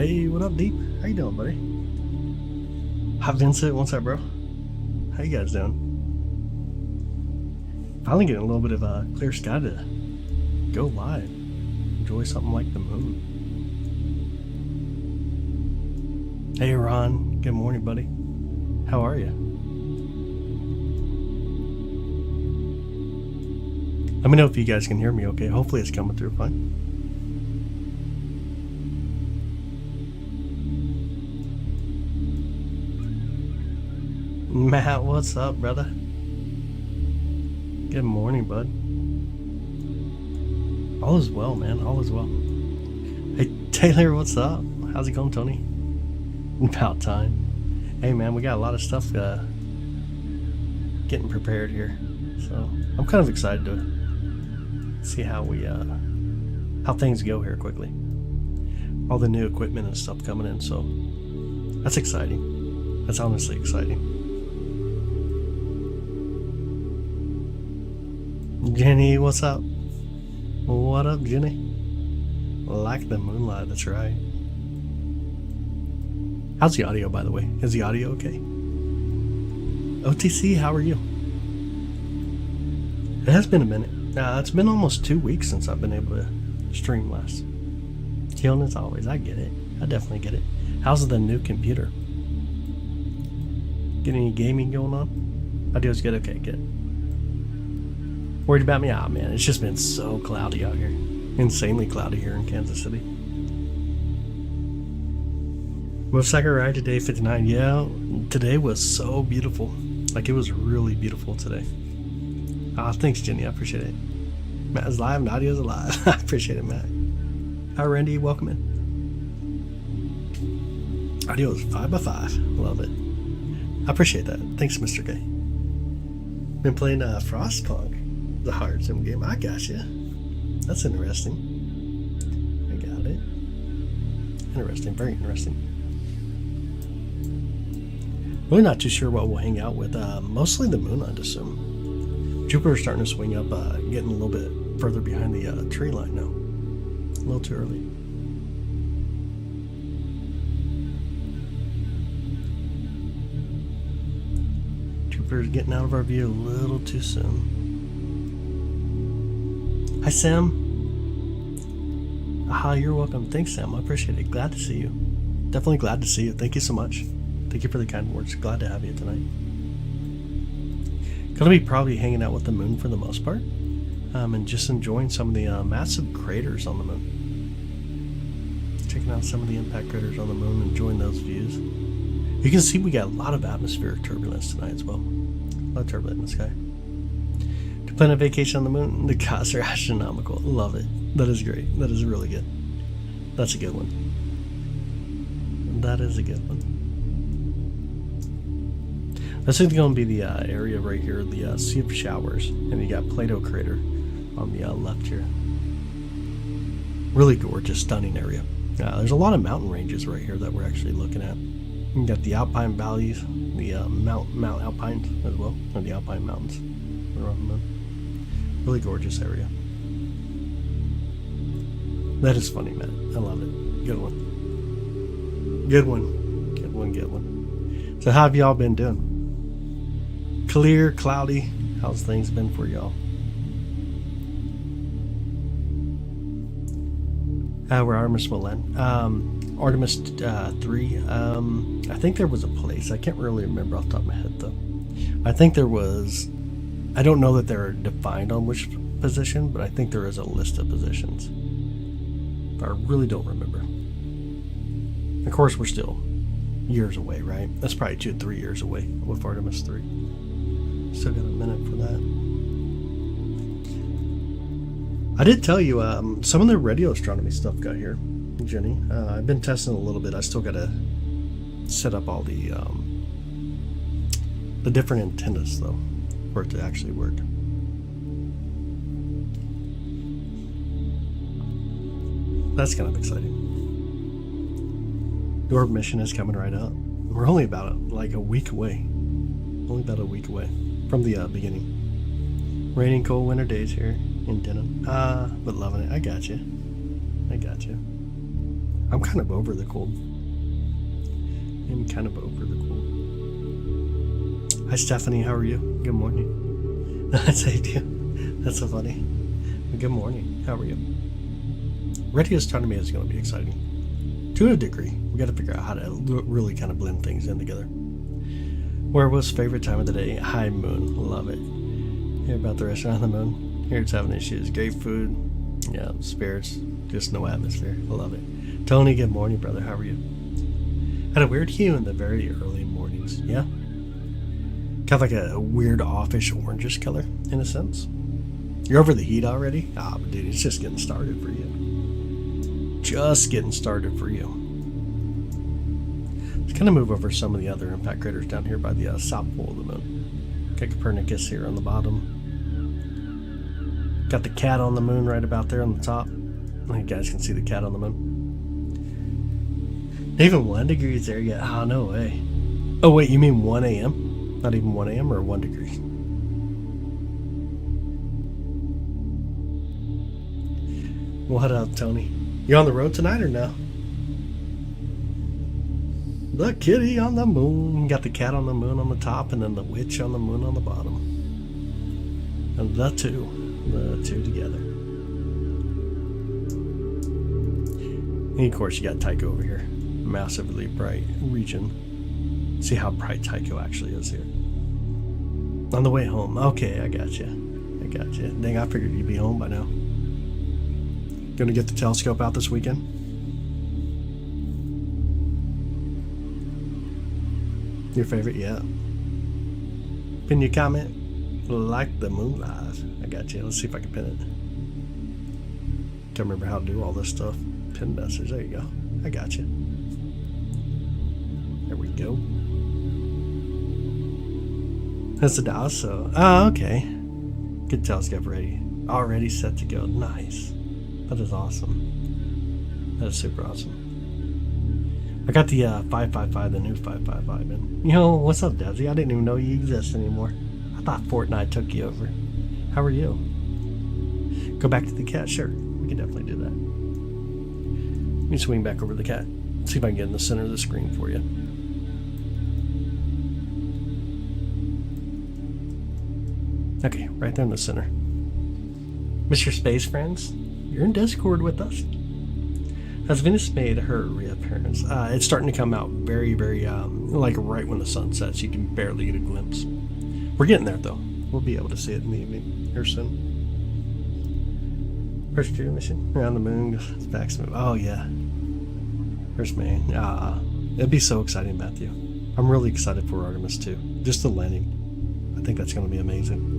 Hey, what up, Deep? How you doing, buddy? Hi, Vincent. What's up, bro? How you guys doing? Finally getting a little bit of a clear sky to go live. Enjoy something like the moon. Hey, Ron. Good morning, buddy. How are you? Let me know if you guys can hear me okay. Hopefully it's coming through fine. Matt, what's up, brother? Good morning, bud. All is well, man. All is well. Hey, Taylor, what's up? How's it going, Tony? About time. Hey, man, we got a lot of stuff getting prepared here. So I'm kind of excited to see how things go here quickly. All the new equipment and stuff coming in, so that's exciting. That's honestly exciting. Jenny, what's up? What up, Jenny? Like the moonlight, that's right. How's the audio, by the way? Is the audio okay? OTC, how are you? It has been a minute. It's been almost 2 weeks since I've been able to stream last. Killing as always, I get it. I definitely get it. How's the new computer? Get any gaming going on? Audio's good? Okay, good. Worried about me? Ah, man, it's just been so cloudy out here. Insanely cloudy here in Kansas City. Motorcycle ride today, 59. Yeah, today was so beautiful. Like, it was really beautiful today. Ah, thanks, Jenny. I appreciate it. Matt is live and audio is alive. I appreciate it, Matt. Hi, Randy. Welcome in. Audio is 5x5. Love it. I appreciate that. Thanks, Mr. K. Been playing Frostpunk. The hard sim game. I got you. That's interesting. I got it. Interesting. Very interesting. Really not too sure what we'll hang out with. Mostly the moon, I'd assume. Jupiter's starting to swing up, getting a little bit further behind the tree line now. A little too early. Jupiter's getting out of our view a little too soon. Hi, Sam. Aha, you're welcome. Thanks, Sam. I appreciate it. Glad to see you. Definitely glad to see you. Thank you so much. Thank you for the kind words. Glad to have you tonight. Gonna be probably hanging out with the moon for the most part, and just enjoying some of the massive craters on the moon. Checking out some of the impact craters on the moon, enjoying those views. You can see we got a lot of atmospheric turbulence tonight as well. A lot of turbulence in the sky. To plan a vacation on the moon, the costs are astronomical. Love it. That is great. That is really good. That's a good one. That is a good one. This is going to be the area right here, the Sea of Showers, and you got Plato crater on the left here. Really gorgeous, stunning area. There's a lot of mountain ranges right here that we're actually looking at. You got the Alpine valleys, the Mount Alpines as well, or the Alpine mountains. Around the moon. Really gorgeous area. That is funny, man. I love it. Good one. Good one. Good one. Good one. So how have y'all been doing? Clear, cloudy. How's things been for y'all? Where Artemis will end. Artemis 3. I think there was a place. I can't really remember off the top of my head, though. I think there was. I don't know that they're defined on which position, but I think there is a list of positions. But I really don't remember. Of course, we're still years away, right? That's probably 2 to 3 years away with Artemis 3. Still got a minute for that. I did tell you some of the radio astronomy stuff got here, Jenny. I've been testing a little bit. I still got to set up all the different antennas, though, for it to actually work. That's kind of exciting. Your mission is coming right up. We're only about like a week away. Only about a week away from the beginning. Raining cold winter days here in Denham. But loving it. I got you. I'm kind of over the cold. I'm kind of over the cold. Hi, Stephanie. How are you? Good morning. I saved you. That's so funny. Good morning. How are you? Radio astronomy is going to be exciting. To a degree. We got to figure out how to really kind of blend things in together. Where was favorite time of the day? High moon. Love it. Hear about the restaurant on the moon? Here it's having issues. Great food. Yeah, spirits. Just no atmosphere. I love it. Tony, good morning, brother. How are you? Had a weird hue in the very early mornings. Yeah. Kind of like a weird offish orangish color, in a sense. You're over the heat already? Ah, but dude, it's just getting started for you. Just getting started for you. Let's kind of move over some of the other impact craters down here by the south pole of the moon. Got Copernicus here on the bottom. Got the cat on the moon right about there on the top. You guys can see the cat on the moon. Even 1 degree is there yet. Oh, no way. Oh, wait, you mean 1 a.m.? Not even 1 a.m. or 1 degree? What up, Tony? You on the road tonight or no? The kitty on the moon. Got the cat on the moon on the top and then the witch on the moon on the bottom. And the two together. And of course you got Tycho over here. Massively bright region. See how bright Tycho actually is here. On the way home. Okay, I got you. Dang, I figured you'd be home by now. Gonna get the telescope out this weekend? Your favorite? Yeah. Pin your comment. Like the moon live. I got you. Let's see if I can pin it. Can't remember how to do all this stuff. Pin message. There you go. I got you. There we go. That's the dial. So, oh, okay. Good telescope ready. Already set to go. Nice. That is awesome. That is super awesome. I got the 555, the new 555 in. Yo, what's up, Desi? I didn't even know you exist anymore. I thought Fortnite took you over. How are you? Go back to the cat? Sure. We can definitely do that. Let me swing back over the cat. See if I can get in the center of the screen for you. Okay, right there in the center. Mr. Space Friends, you're in Discord with us. As Venus made her reappearance, it's starting to come out very, very, like right when the sun sets. You can barely get a glimpse. We're getting there, though. We'll be able to see it in the evening here soon. First crew mission around the moon. Back smooth. Oh, yeah. First man. It'd be so exciting, Matthew. I'm really excited for Artemis, too. Just the landing. I think that's going to be amazing.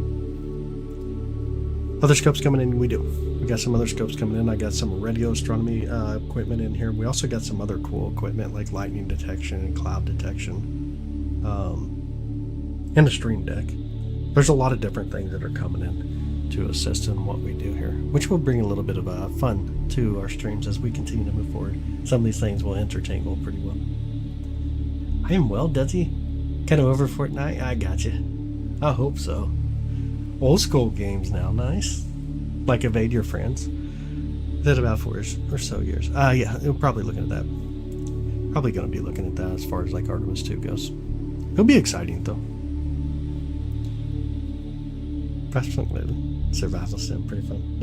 Other scopes coming in? We do. We got some other scopes coming in. I got some radio astronomy equipment in here. We also got some other cool equipment like lightning detection and cloud detection. And a stream deck. There's a lot of different things that are coming in to assist in what we do here, which will bring a little bit of fun to our streams as we continue to move forward. Some of these things will intertangle pretty well. I am well, Desi. Kind of over Fortnite? I got you. I hope so. Old school games now, nice. Like Evade Your Friends. That about 4 or so years. Yeah, we're probably looking at that. Probably going to be looking at that as far as like Artemis 2 goes. It'll be exciting though. Survival sim, pretty fun.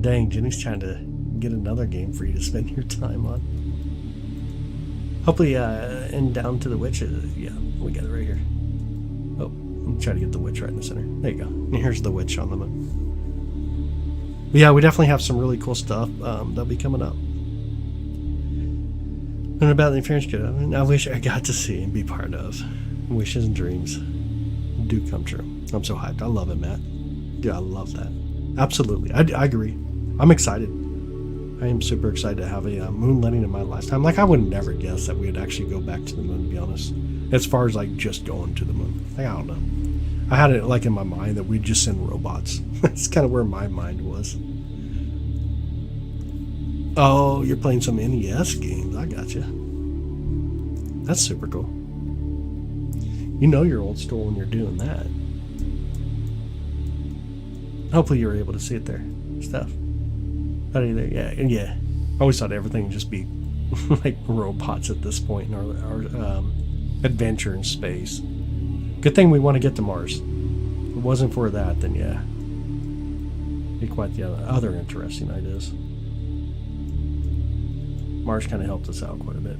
Dang, Jenny's trying to get another game for you to spend your time on. Hopefully, and down to the witch. Yeah, we got it right here. Oh, I'm trying to get the witch right in the center. There you go. And here's the witch on the moon. But yeah, we definitely have some really cool stuff that'll be coming up. And about the interference kit, I wish I got to see and be part of. Wishes and dreams do come true. I'm so hyped. I love it, Matt. Yeah, I love that. Absolutely. I agree. I'm excited. I am super excited to have a moon landing in my lifetime. Like, I would never guess that we would actually go back to the moon, to be honest. As far as, like, just going to the moon. Like, I don't know. I had it, like, in my mind that we'd just send robots. That's kind of where my mind was. Oh, you're playing some NES games. I gotcha. That's super cool. You know you're old school when you're doing that. Hopefully you were able to see it there. Stuff. Out of there. Yeah. I always thought everything would just be like robots at this point in our adventure in space. Good thing we want to get to Mars. If it wasn't for that, then yeah, be quite the other interesting ideas. Mars kind of helped us out quite a bit.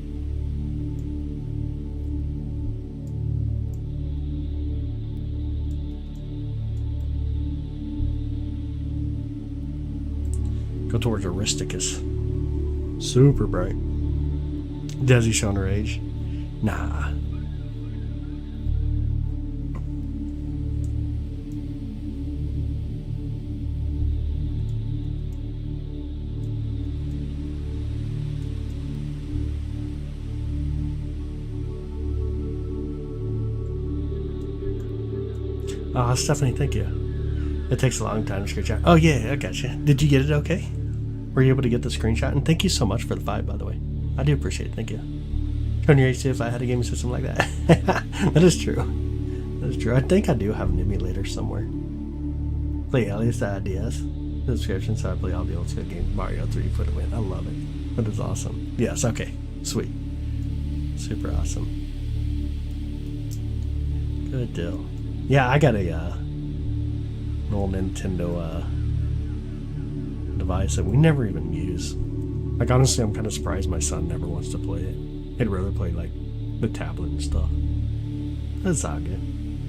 Go towards Aristarchus. Super bright. Desi showing her age? Nah. Stephanie, thank you. It takes a long time to screenshot. Oh yeah, I gotcha. Did you get it okay? Were you able to get the screenshot? And thank you so much for the 5, by the way. I do appreciate it. Thank you. Turn your age to if I had a gaming system like that. That is true. That is true. I think I do have an emulator somewhere. Play Alias DS. The description, so I play all the old school games. Mario 3 put it in. I love it. That is awesome. Yes, okay. Sweet. Super awesome. Good deal. Yeah, I got an old Nintendo device that we never even use. Like, honestly, I'm kind of surprised my son never wants to play it. He'd rather play like the tablet and stuff. It's all good.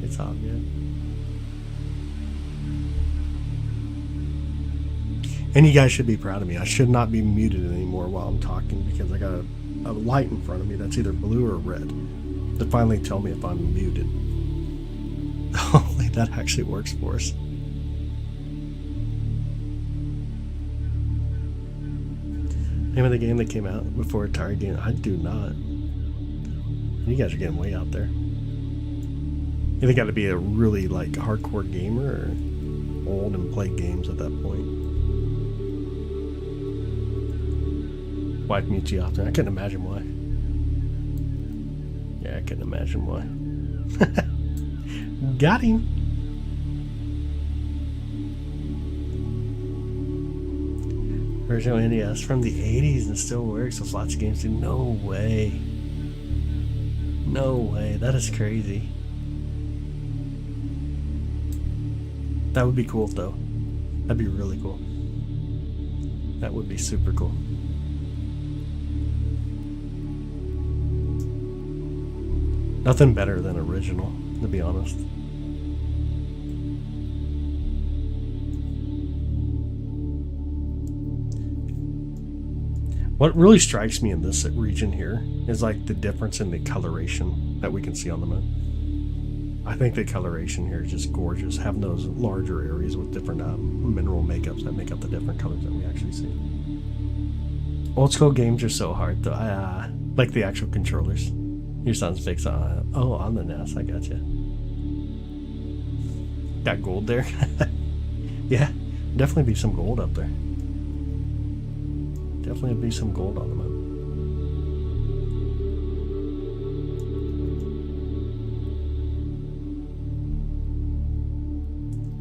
It's all good. And you guys should be proud of me. I should not be muted anymore while I'm talking because I got a light in front of me that's either blue or red to finally tell me if I'm muted. Hopefully that actually works for us. Name of the game that came out before Atari game? I do not. You guys are getting way out there. You think got to be a really like hardcore gamer or old and play games at that point? Wife mutes you often. I couldn't imagine why. Yeah, I couldn't imagine why. Got him. Original NES from the 80s and still works with lots of games. No way. No way. That is crazy. That would be cool though. That'd be really cool. That would be super cool. Nothing better than original, to be honest. What really strikes me in this region here is like the difference in the coloration that we can see on the moon. I think the coloration here is just gorgeous, having those larger areas with different mineral makeups that make up the different colors that we actually see. Old school games are so hard though. I like the actual controllers. Your son's fixed on on the NES. I gotcha. Got gold there. Yeah, definitely be some gold up there. Definitely be some gold on the moon.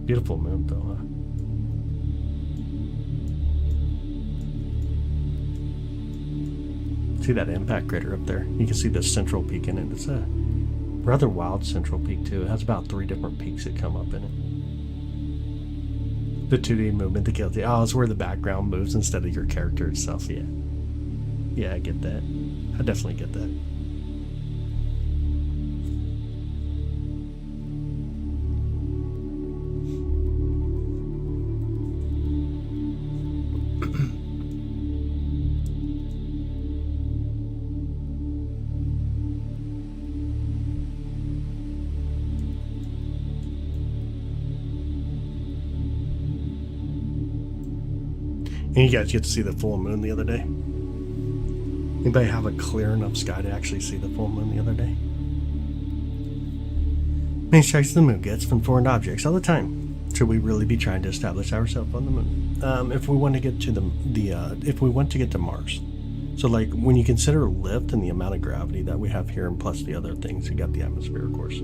Beautiful moon though, huh? See that impact crater up there? You can see the central peak in it. It's a rather wild central peak too. It has about 3 different peaks that come up in it. The 2D movement, the guilty. Oh, it's where the background moves instead of your character itself. Yeah. Yeah, I get that. I definitely get that. And you guys get to see the full moon the other day. Anybody have a clear enough sky to actually see the full moon the other day? Main strikes the moon gets from foreign objects all the time. Should we really be trying to establish ourselves on the moon? If we want to get to if we want to get to Mars, so like when you consider lift and the amount of gravity that we have here, and plus the other things, you got the atmosphere, of course.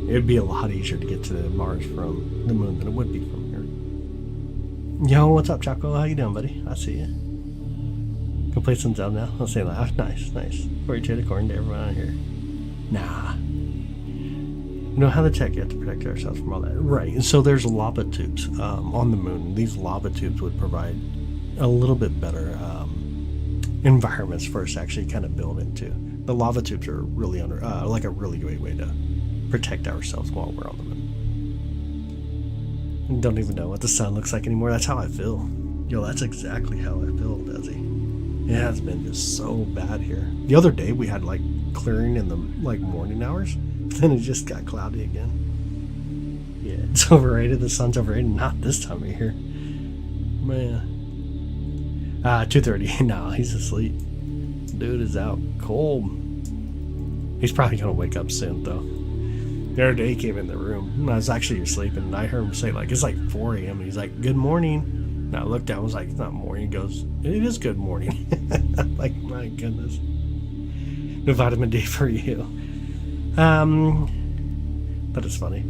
It'd be a lot easier to get to Mars from the moon than it would be from here. Yo, what's up, Chaco? How you doing, buddy? I see you. Go play some Zelda now. I'll say loud. Nice, nice. Before you trade according to everyone out here. Nah. You know how to check, you have to protect ourselves from all that. Right, and so there's lava tubes on the moon. These lava tubes would provide a little bit better environments for us to actually kind of build into. The lava tubes are really like a really great way to protect ourselves while we're on the moon. Don't even know what the sun looks like anymore. That's how I feel. Yo, that's exactly how I feel, Desi. It has been just so bad here. The other day we had like clearing in the like morning hours, but then it just got cloudy again. Yeah, it's overrated. The sun's overrated. Not this time of year. Man. 2:30. No, he's asleep. Dude is out cold. He's probably gonna wake up soon though. The other day he came in the room and I was actually sleeping and I heard him say like it's like 4 a.m. and he's like, good morning. And I looked down, I was like, it's not morning. He goes, it is good morning. Like, my goodness. No vitamin D for you. That is funny.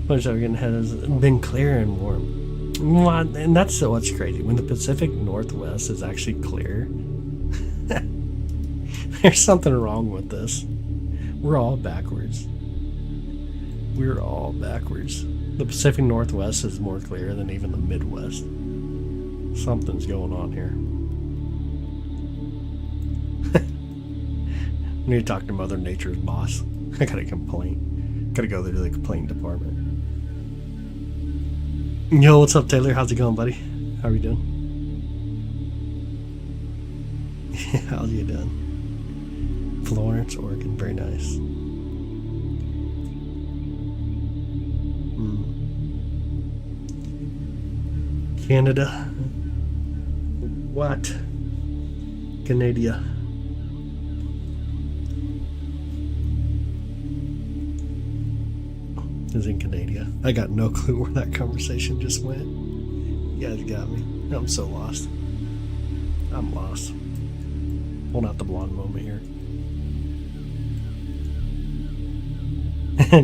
But Oregon has been clear and warm. And that's what's crazy. When the Pacific Northwest is actually clear, there's something wrong with this. We're all backwards. We're all backwards. The Pacific Northwest is more clear than even the Midwest. Something's going on here. I need to talk to Mother Nature's boss. I got a complaint. Gotta go to the complaint department. Yo, what's up, Taylor? How's it going, buddy? How are you doing? How's you doing? Florence, Oregon. Very nice. Canada. What? Canada. Is in Canada. I got no clue where that conversation just went. You guys got me. I'm so lost. I'm lost. Hold out the blonde moment here.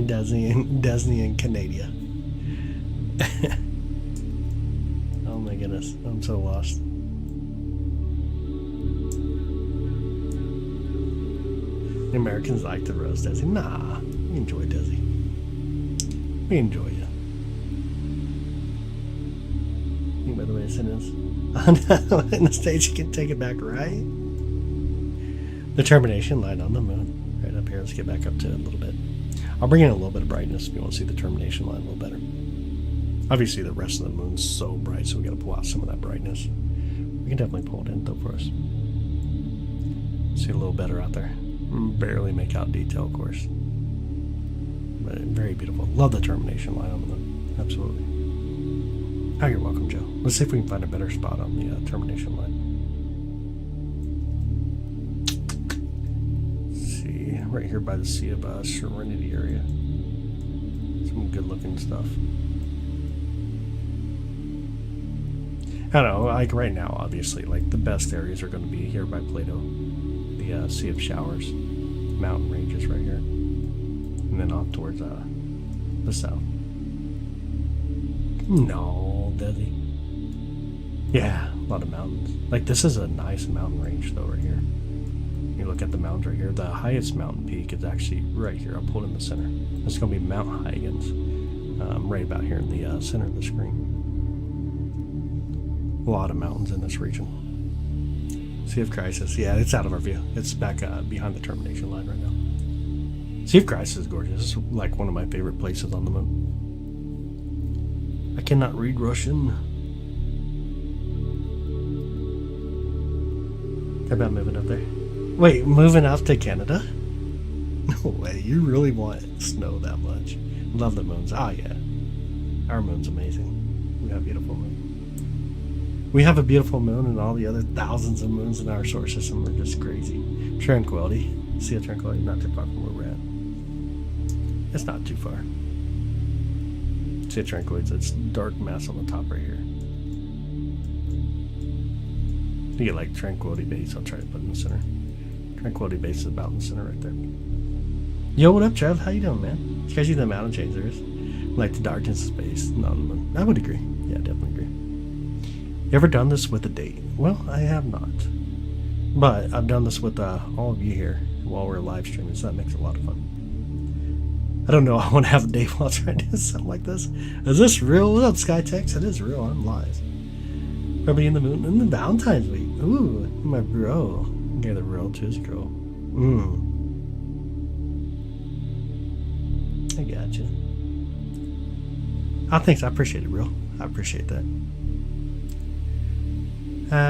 Disney and Canada. Oh my goodness, I'm so lost. The Americans like to roast Desi. Nah, we enjoy Desi. We enjoy you. By the way, it is. In the States, you can take it back, right? The termination line on the moon. Right up here. Let's get back up to it a little bit. I'll bring in a little bit of brightness if you want to see the termination line a little better. Obviously, the rest of the moon's so bright, so we got to pull out some of that brightness. We can definitely pull it in, though, for us. See a little better out there. Barely make out detail, of course. But very beautiful. Love the termination line on the moon. Absolutely. Oh, you're welcome, Joe. Let's see if we can find a better spot on the termination line. Right here by the Sea of Serenity area. Some good looking stuff. I don't know, like right now, obviously, like the best areas are going to be here by Plato. The Sea of Showers, mountain ranges right here. And then off towards the south. No, Desi. Yeah, a lot of mountains. Like this is a nice mountain range though right here. You look at the mountains right here. The highest mountain peak is actually right here. I'll pull it in the center. It's going to be Mount Huygens, right about here in the center of the screen. A lot of mountains in this region. Sea of Crisis. Yeah, it's out of our view. It's back behind the termination line right now. Sea of Crisis is gorgeous. It's like one of my favorite places on the moon. I cannot read Russian. How about moving up there? Wait, moving up to Canada? No way, you really want snow that much. Love the moons. Oh yeah. Our moon's amazing. We have a beautiful moon. We have a beautiful moon and all the other thousands of moons in our solar system are just crazy. Tranquility. Sea of Tranquility, not too far from where we're at. It's not too far. Sea of Tranquility, it's dark mass on the top right here. You get like Tranquility Base, I'll try to put it in the center. Tranquility Base is about in the center right there. Yo, what up, Trev? How you doing, man? You guys see the mountain change there is? Like the darkness of space. No, I would agree. Yeah, definitely agree. You ever done this with a date? Well, I have not. But I've done this with all of you here while we're live streaming, so that makes it a lot of fun. I don't know. I want to have a date while trying to do something like this. Is this real? What's up, Skytex? It is real. I'm live. Everybody in the moon in the Valentine's week. Ooh, my bro. Okay, the real to his girl. I gotcha. Oh, thanks. I appreciate it, bro. I appreciate that.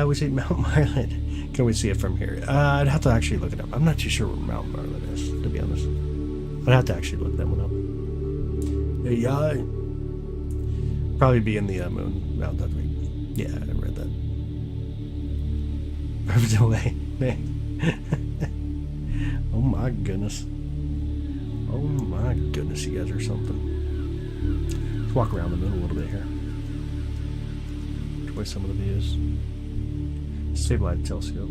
We see Mount Marlin. Can we see it from here? I'd have to actually look it up. I'm not too sure where Mount Marlin is, to be honest. I'd have to actually look that one up. Yeah. Probably be in the moon Mount that week. Yeah, I read that. Perfect away. Oh my goodness. Oh my goodness, you guys are something. Let's walk around the moon a little bit here. Enjoy some of the views. Stabilize the telescope.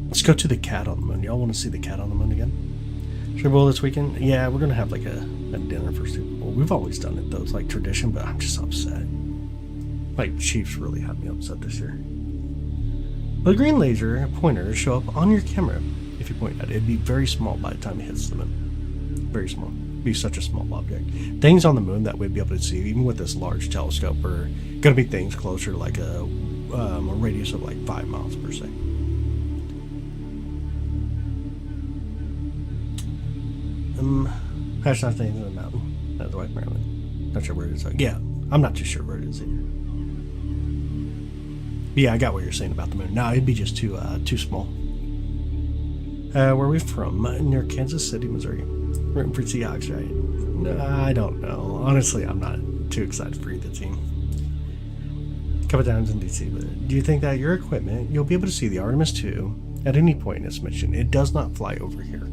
Let's go to the cat on the moon. Y'all want to see the cat on the moon again? Super Bowl this weekend? Yeah, we're going to have like a dinner for Super Bowl. We've always done it though. It's like tradition, but I'm just upset. Like, Chiefs really had me upset this year. The green laser pointers show up on your camera. If you point at it, it'd be very small by the time it hits the moon. Very small. It'd be such a small object. Things on the moon that we'd be able to see, even with this large telescope, are going to be things closer to like a radius of like 5 miles per se. That's not things in the mountain. That's White Maryland. Not sure where it is. Yeah, I'm not too sure where it is either. But yeah, I got what you're saying about the moon. No, it'd be just too small. Where are we from? Near Kansas City, Missouri. Rooting for Seahawks, right? No, I don't know. Honestly, I'm not too excited for either team. A couple times in DC, but do you think that your equipment, you'll be able to see the Artemis 2 at any point in its mission? It does not fly over here.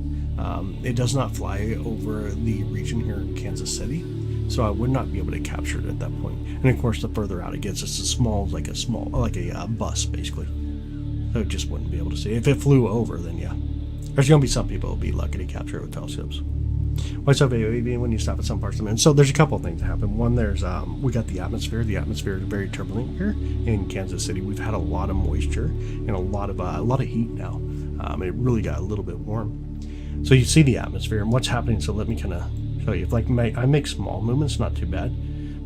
It does not fly over the region here in Kansas City, so I would not be able to capture it at that point. And of course, the further out it gets, it's like a bus basically. So it just wouldn't be able to see. If it flew over, then yeah. There's gonna be some people who'll be lucky to capture it with telescopes. What's up, AOEV, when you stop at some parts of the moon? So there's a couple of things that happen. One, there's we got the atmosphere. The atmosphere is very turbulent here in Kansas City. We've had a lot of moisture and a lot of heat now. It really got a little bit warm. So you see the atmosphere and what's happening. So let me kind of show you. If like I make small movements, not too bad.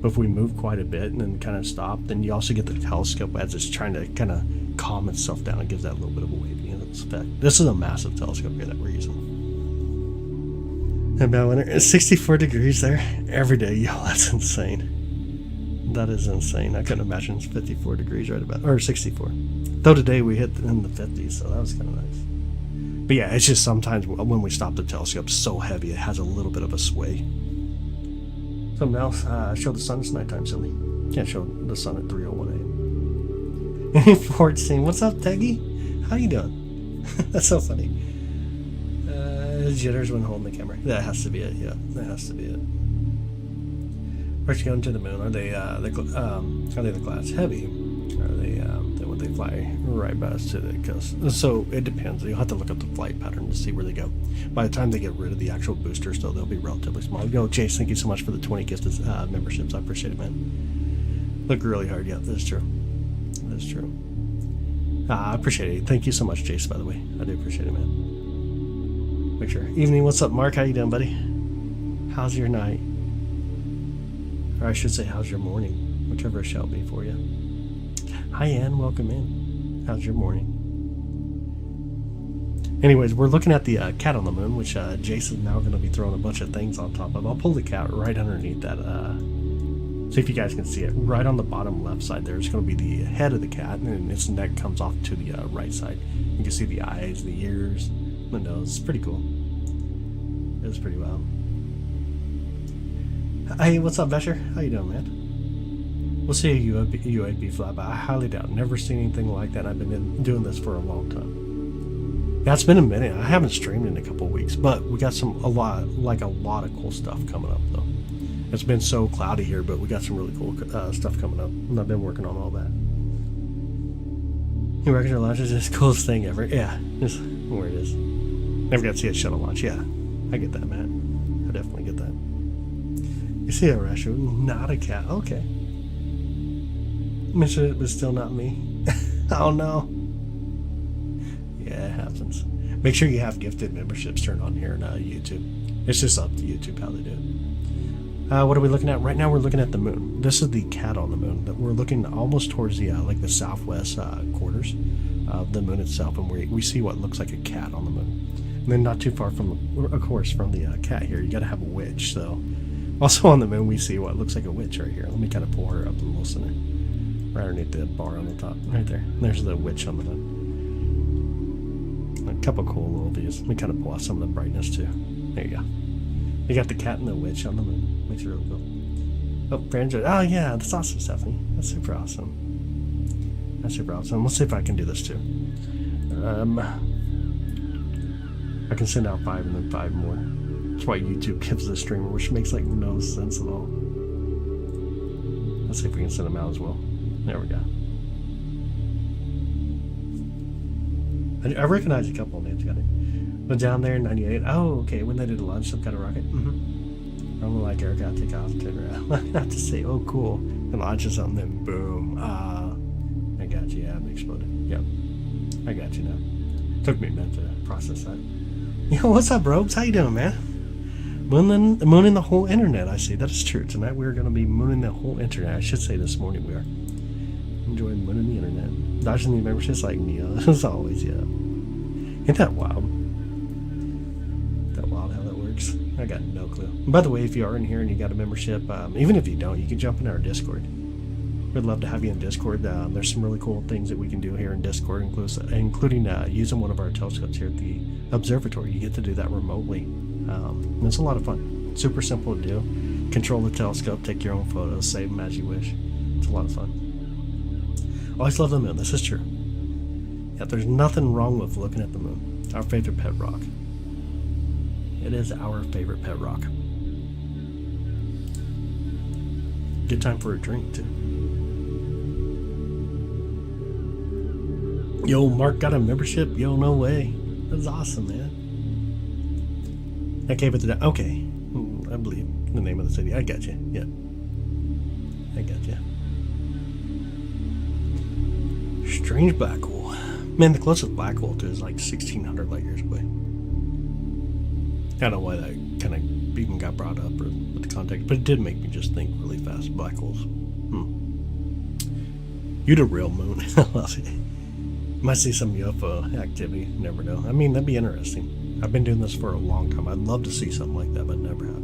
But if we move quite a bit and then kind of stop, then you also get the telescope as it's trying to kind of calm itself down. It gives that a little bit of a wavy effect. This is a massive telescope here that we're using. And about winter, it's 64 degrees there every day. Yo, that's insane. That is insane. I couldn't imagine it's 54 degrees right about, or 64. Though today we hit in the 50s, so that was kind of nice. But yeah, it's just sometimes when we stop the telescope, it's so heavy, it has a little bit of a sway. Something else, show the sun, it's nighttime, silly. Can't show the sun at 3:01 a.m. 14, what's up, Teggy? How you doing? That's so funny. Jitters when holding the camera. That has to be it, yeah, that has to be it. First going to the moon, are they the class heavy? Or are they would they fly right past to the coast? So it depends. You'll have to look up the flight pattern to see where they go. By the time they get rid of the actual boosters, though, they'll be relatively small. Yo, Chase, thank you so much for the 20 gifted memberships. I appreciate it, man. Look really hard. Yeah, that's true. That's true. I appreciate it. Thank you so much, Chase, by the way. I do appreciate it, man. Make sure. Evening. What's up, Mark? How you doing, buddy? How's your night? Or I should say, how's your morning? Whichever it shall be for you. Hi, Ann. Welcome in. How's your morning? Anyways, we're looking at the cat on the moon, which Jason's now going to be throwing a bunch of things on top of. I'll pull the cat right underneath that. See if you guys can see it. Right on the bottom left side there is going to be the head of the cat, and its neck comes off to the right side. You can see the eyes, the ears, the nose. It's pretty cool. It's pretty wild. Hey, what's up, Vesher? How you doing, man? We'll see a UAP fly by. I highly doubt. Never seen anything like that. I've been doing this for a long time. Yeah, it's been a minute. I haven't streamed in a couple of weeks, but we got a lot of cool stuff coming up, though. It's been so cloudy here, but we got some really cool stuff coming up, and I've been working on all that. New record launch is the coolest thing ever. Yeah, this where it is. Never got to see a shuttle launch. Yeah, I get that, man. I definitely get that. You see a Rasher, not a cat. Okay. Mentioned it, but still not me. Oh no. Yeah, it happens. Make sure you have gifted memberships turned on here on YouTube. It's just up to YouTube how they do it. What are we looking at? Right now we're looking at the moon. This is the cat on the moon. We're looking almost towards the like the southwest quarters of the moon itself, and we see what looks like a cat on the moon. And then not too far from, of course, from the cat here, you got to have a witch. So also on the moon we see what looks like a witch right here. Let me kind of pull her up a little center. Right underneath the bar on the top, right there. There's the witch on the moon. A couple cool little views. Let me kind of pull out some of the brightness too. There you go. You got the cat and the witch on the moon. Makes it really cool. Oh, Brandon. Oh yeah, that's awesome, Stephanie. That's super awesome. That's super awesome. Let's see if I can do this too. I can send out 5 and then 5 more. That's why YouTube gives the streamer, which makes like no sense at all. Let's see if we can send them out as well. There we go. I recognize a couple of names, got it. But down there in 98. Oh, okay. When they did launch some kind of rocket. I'm like, Eric, I'll take off, turn around. I have to say, oh, cool. And launches something, then boom. I got you. Yeah, it exploded. Yep. I got you now. Took me a minute to process that. Yo, what's up, Robes? How you doing, man? Mooning the whole internet, I see. That is true. Tonight we're going to be mooning the whole internet. I should say this morning we are. Enjoying mooning the internet. Dodging the memberships like Neo. As always, yeah. Ain't that wild? That wild how that works? I got no clue. And by the way, if you are in here and you got a membership, even if you don't, you can jump in our Discord. We'd love to have you in Discord. There's some really cool things that we can do here in Discord, including using one of our telescopes here at the observatory. You get to do that remotely. It's a lot of fun. Super simple to do. Control the telescope, take your own photos, save them as you wish. It's a lot of fun. Always love the moon. This is true. Yeah, there's nothing wrong with looking at the moon. Our favorite pet rock. It is our favorite pet rock. Good time for a drink, too. Yo, Mark got a membership? Yo, no way. That's awesome, man. I gave it to that. Okay. I believe the name of the city. I got you. Yep. I got you. Strange black hole. Man, the closest black hole to is like 1,600 light years away. I don't know why that kind of even got brought up or with the context, but it did make me just think really fast. Black holes. You the real moon. I love it. Might see some UFO activity. Never know. I mean, that'd be interesting. I've been doing this for a long time. I'd love to see something like that, but never have.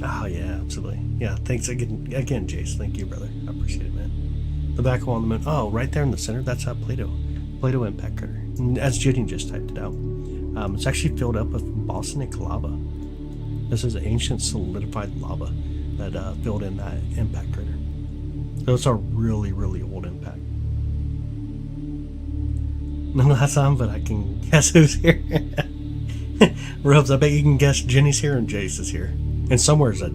Oh yeah, absolutely. Yeah, thanks again, Jace. Thank you, brother. I appreciate it, man. The back wall on the moon. Oh, right there in the center. That's Plato impact crater. And as Judy just typed it out, it's actually filled up with volcanic lava. This is ancient solidified lava that filled in that impact crater. So it's a really, really old impact. No, that's on, but I can guess who's here. Robes, I bet you can guess Jenny's here and Jace is here. And somewhere's a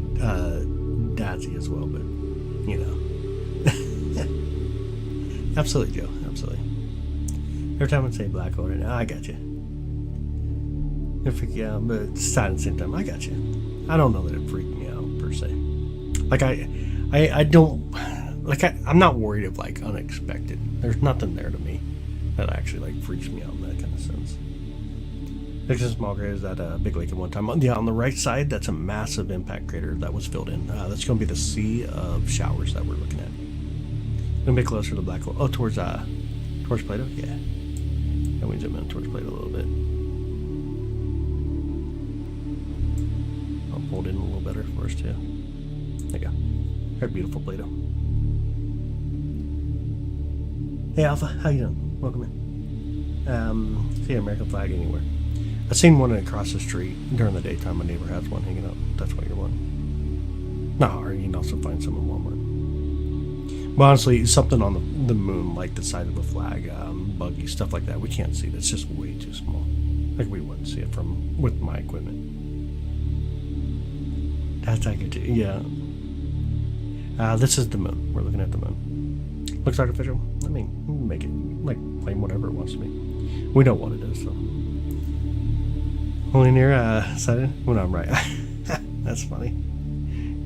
Dadsy as well, but you know. Absolutely, Joe. Absolutely. Every time I say black hole, I got you. It freaked you out, but it's sad at the same time. I got you. I don't know that it freaked me out per se. Like I don't like I'm not worried of like unexpected. There's nothing there to me that actually like freaks me out in that kind of sense. There's a small crater is that big lake at one time. Yeah, on the right side, that's a massive impact crater that was filled in. That's going to be the sea of showers that we're looking at. A bit closer to the black hole. Oh, towards Plato. Yeah. And we zoom in towards Plato a little bit. I'll pull it in a little better for us too. There you go. Very beautiful Plato. Hey Alpha, how you doing? Welcome in. See an American flag anywhere. I've seen one across the street during the daytime. My neighbor has one hanging up. That's what you're one. No, or you can also find some in Walmart. But honestly, something on the moon, like the side of a flag, buggy, stuff like that, we can't see. That's just way too small. Like we wouldn't see it with my equipment. That's accurate too. Yeah. This is the moon. We're looking at the moon. Looks artificial. I mean, we can make it like claim whatever it wants to be. We know what it is, so. Only near sighted? Well, no, I'm right. That's funny.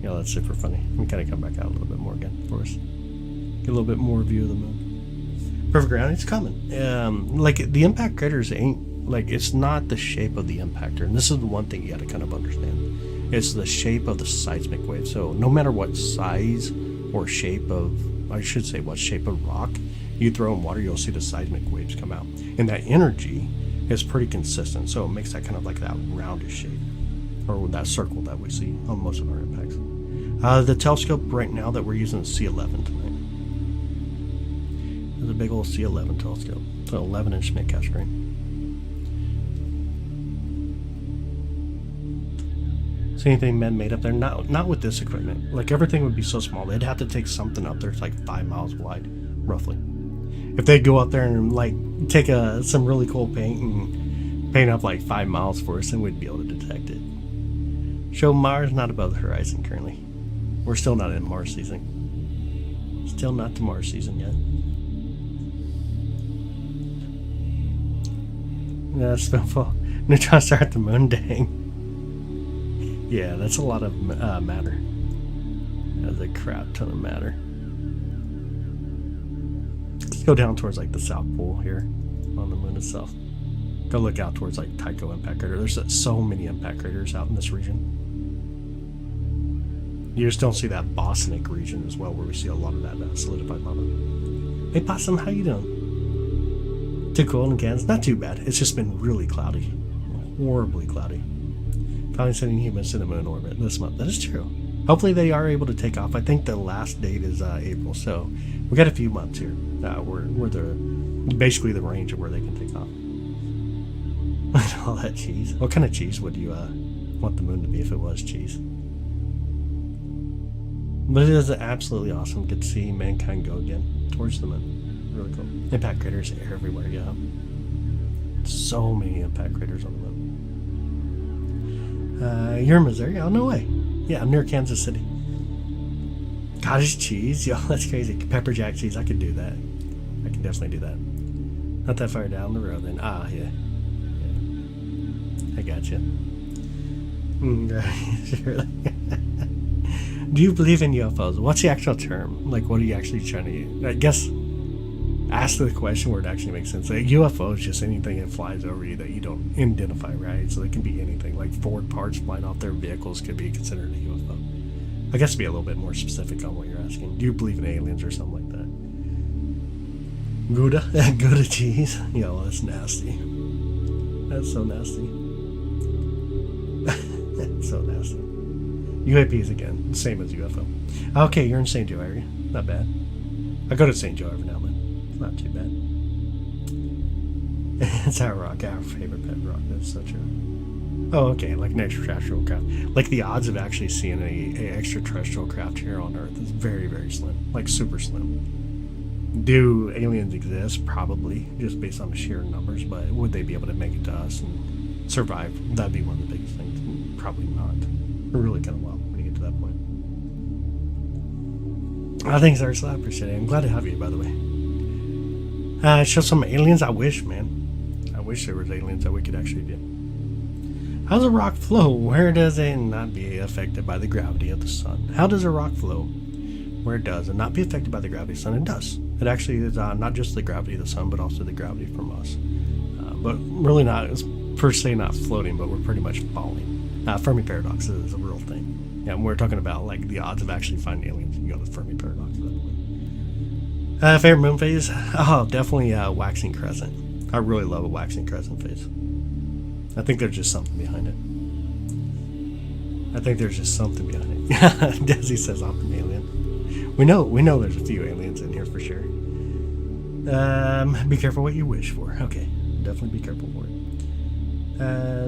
Yeah, that's super funny. Let me kind of come back out a little bit more again for us. Get a little bit more view of the moon. Perfect ground. It's coming. Like the impact craters ain't like it's not the shape of the impactor, and this is the one thing you got to kind of understand. It's the shape of the seismic wave. So no matter what size or shape of, I should say, what shape of rock you throw in water, you'll see the seismic waves come out, and that energy is pretty consistent, so it makes that kind of like that roundish shape, or that circle that we see on most of our impacts. The telescope right now that we're using is C11 tonight. There's a big old C11 telescope, so 11-inch mid-cap screen. See anything men made up there? Not with this equipment. Like everything would be so small, they'd have to take something up there. It's like 5 miles wide, roughly. If they go up there and like take some really cool paint and paint up like 5 miles for us, then we'd be able to detect it. Show Mars not above the horizon currently. We're still not in Mars season. Still not to Mars season yet. Yeah, spoonful. Neutrons start at the moon, dang. Yeah, that's a lot of matter. That's a crap ton of matter. Let's go down towards like the South Pole here on the moon itself. Go look out towards like Tycho impact crater. There's so many impact craters out in this region. You just don't see that Bosnic region as well, where we see a lot of that solidified lava. Hey Possum, how you doing? Too cold in Kansas? Not too bad. It's just been really cloudy. Horribly cloudy. Finally sending humans to the moon orbit this month. That is true. Hopefully they are able to take off. I think the last date is April, so we got a few months here. We're basically the range of where they can take off. All that cheese. What kind of cheese would you want the moon to be if it was cheese? But it is absolutely awesome. Good to see mankind go again towards the moon. Really cool. Impact craters everywhere, yeah. So many impact craters on the moon. You're in Missouri? Oh, no way. Yeah, I'm near Kansas City. Cottage cheese? Yo, that's crazy. Pepper jack cheese. I could do that. I can definitely do that. Not that far down the road then. Ah, yeah. I got you. Do you believe in UFOs? What's the actual term? Like, what are you actually trying to use? I guess ask the question where it actually makes sense. Like, UFO is just anything that flies over you that you don't identify, right? So it can be anything. Like Ford parts flying off their vehicles could be considered a UFO. I guess to be a little bit more specific on what you're asking. Do you believe in aliens or something like that? Gouda? Gouda cheese? Yo, that's nasty. That's so nasty. That's so nasty. UAPs again, same as UFO. Okay, you're in St. Joe area. Not bad. I go to St. Joe every now and then. It's not too bad. It's our rock, our favorite pet rock. That's so true. Oh, okay, like an extraterrestrial craft. Like the odds of actually seeing a extraterrestrial craft here on Earth is very, very slim. Like super slim. Do aliens exist? Probably, just based on the sheer numbers. But would they be able to make it to us and survive? That'd be one of the biggest things. Probably not. We're really kind of wild when you get to that point. Thanks, Ursula. I appreciate it. I'm glad to have you, by the way. Show some aliens? I wish, man. I wish there was aliens that we could actually do. How does a rock flow? Where does it not be affected by the gravity of the sun? How does a rock flow? Where it does and not be affected by the gravity of the sun? It does. It actually is not just the gravity of the sun, but also the gravity from us. But really not, it's per se not floating, but we're pretty much falling. Fermi paradox is a real thing. Yeah, when we're talking about like the odds of actually finding aliens, you go to the Fermi paradox. Favorite moon phase? Oh, definitely waxing crescent. I really love a waxing crescent phase. I think there's just something behind it. Desi says I'm an alien. We know there's a few aliens in here for sure. Be careful what you wish for. Okay, definitely be careful for it.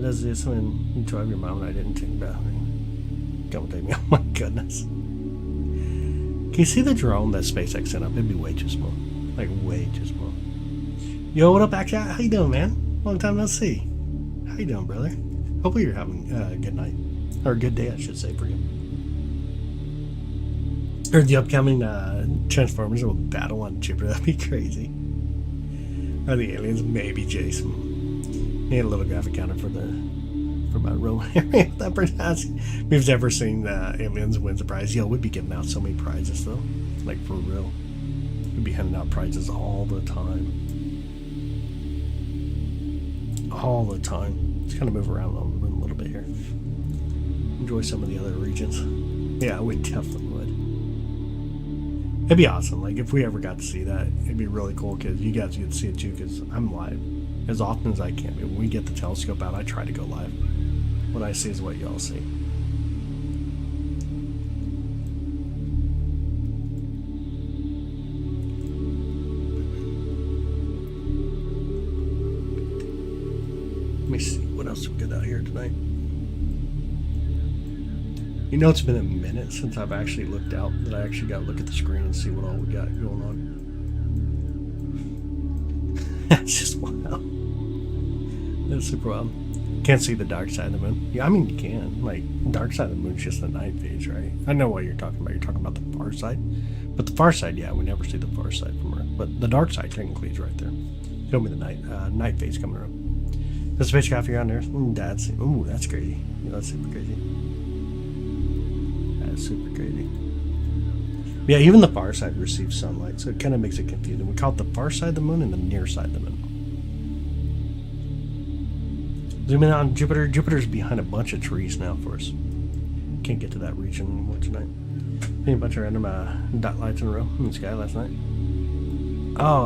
Does this one you drive your mom and I didn't think about it? Don't take me. Oh my goodness. Can you see the drone that SpaceX sent up? It'd be way too small. Like way too small. Yo, what up, Action? How you doing, man? Long time no see. How you doing, brother? Hopefully you're having a good night. Or a good day, I should say, for you. Or the upcoming Transformers will battle on Jupiter. That'd be crazy. Or the aliens, maybe Jason. Need a little graphic counter for my real area that person asking if you've ever seen aliens wins a prize. Yo, we'd be giving out so many prizes though. Like for real. We'd be handing out prizes all the time. All the time. Let's kind of move around a little bit here. Enjoy some of the other regions. Yeah, we definitely would. It'd be awesome. Like if we ever got to see that, it'd be really cool because you guys get to see it too. Because I'm live as often as I can. When we get the telescope out, I try to go live. What I see is what y'all see. Let me see what else we got out here tonight. You know, it's been a minute since I've actually looked out, that I actually got to look at the screen and see what all we got going on. That's just wild. That's super wild. Can't see the dark side of the moon. Yeah, I mean, you can. Like, dark side of the moon's just the night phase, right? I know what you're talking about. You're talking about the far side. But the far side, yeah, we never see the far side from Earth. But the dark side technically is right there. Show me the night phase coming around. The spacecraft here on there. Ooh, that's crazy. Yeah, that's super crazy. That's super crazy. Yeah, even the far side receives sunlight, so it kind of makes it confusing. We call it the far side of the moon and the near side of the moon. Zoom in on Jupiter. Jupiter's behind a bunch of trees now for us. Can't get to that region anymore tonight. Seeing a bunch of random dot lights in a row in the sky last night. Oh,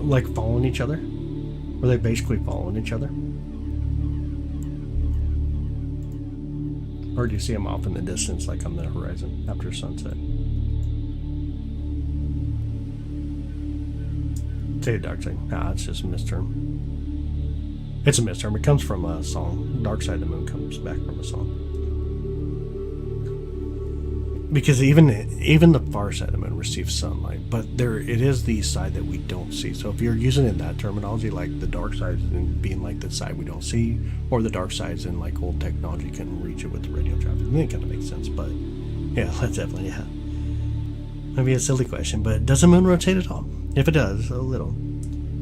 like following each other? Were they basically following each other? Or do you see them off in the distance, like on the horizon after sunset? Say the dark side. Nah, it's just a misterm. It's a misterm. It comes from a song. Dark Side of the Moon comes back from a song. Because even the far side of the moon receives sunlight, but it is the side that we don't see. So if you're using it in that terminology, like the dark side being like the side we don't see, or the dark sides in like old technology can reach it with the radio traffic, I think it kind of makes sense. But yeah, that's definitely, yeah. Maybe a silly question, but does the moon rotate at all? If it does, a little.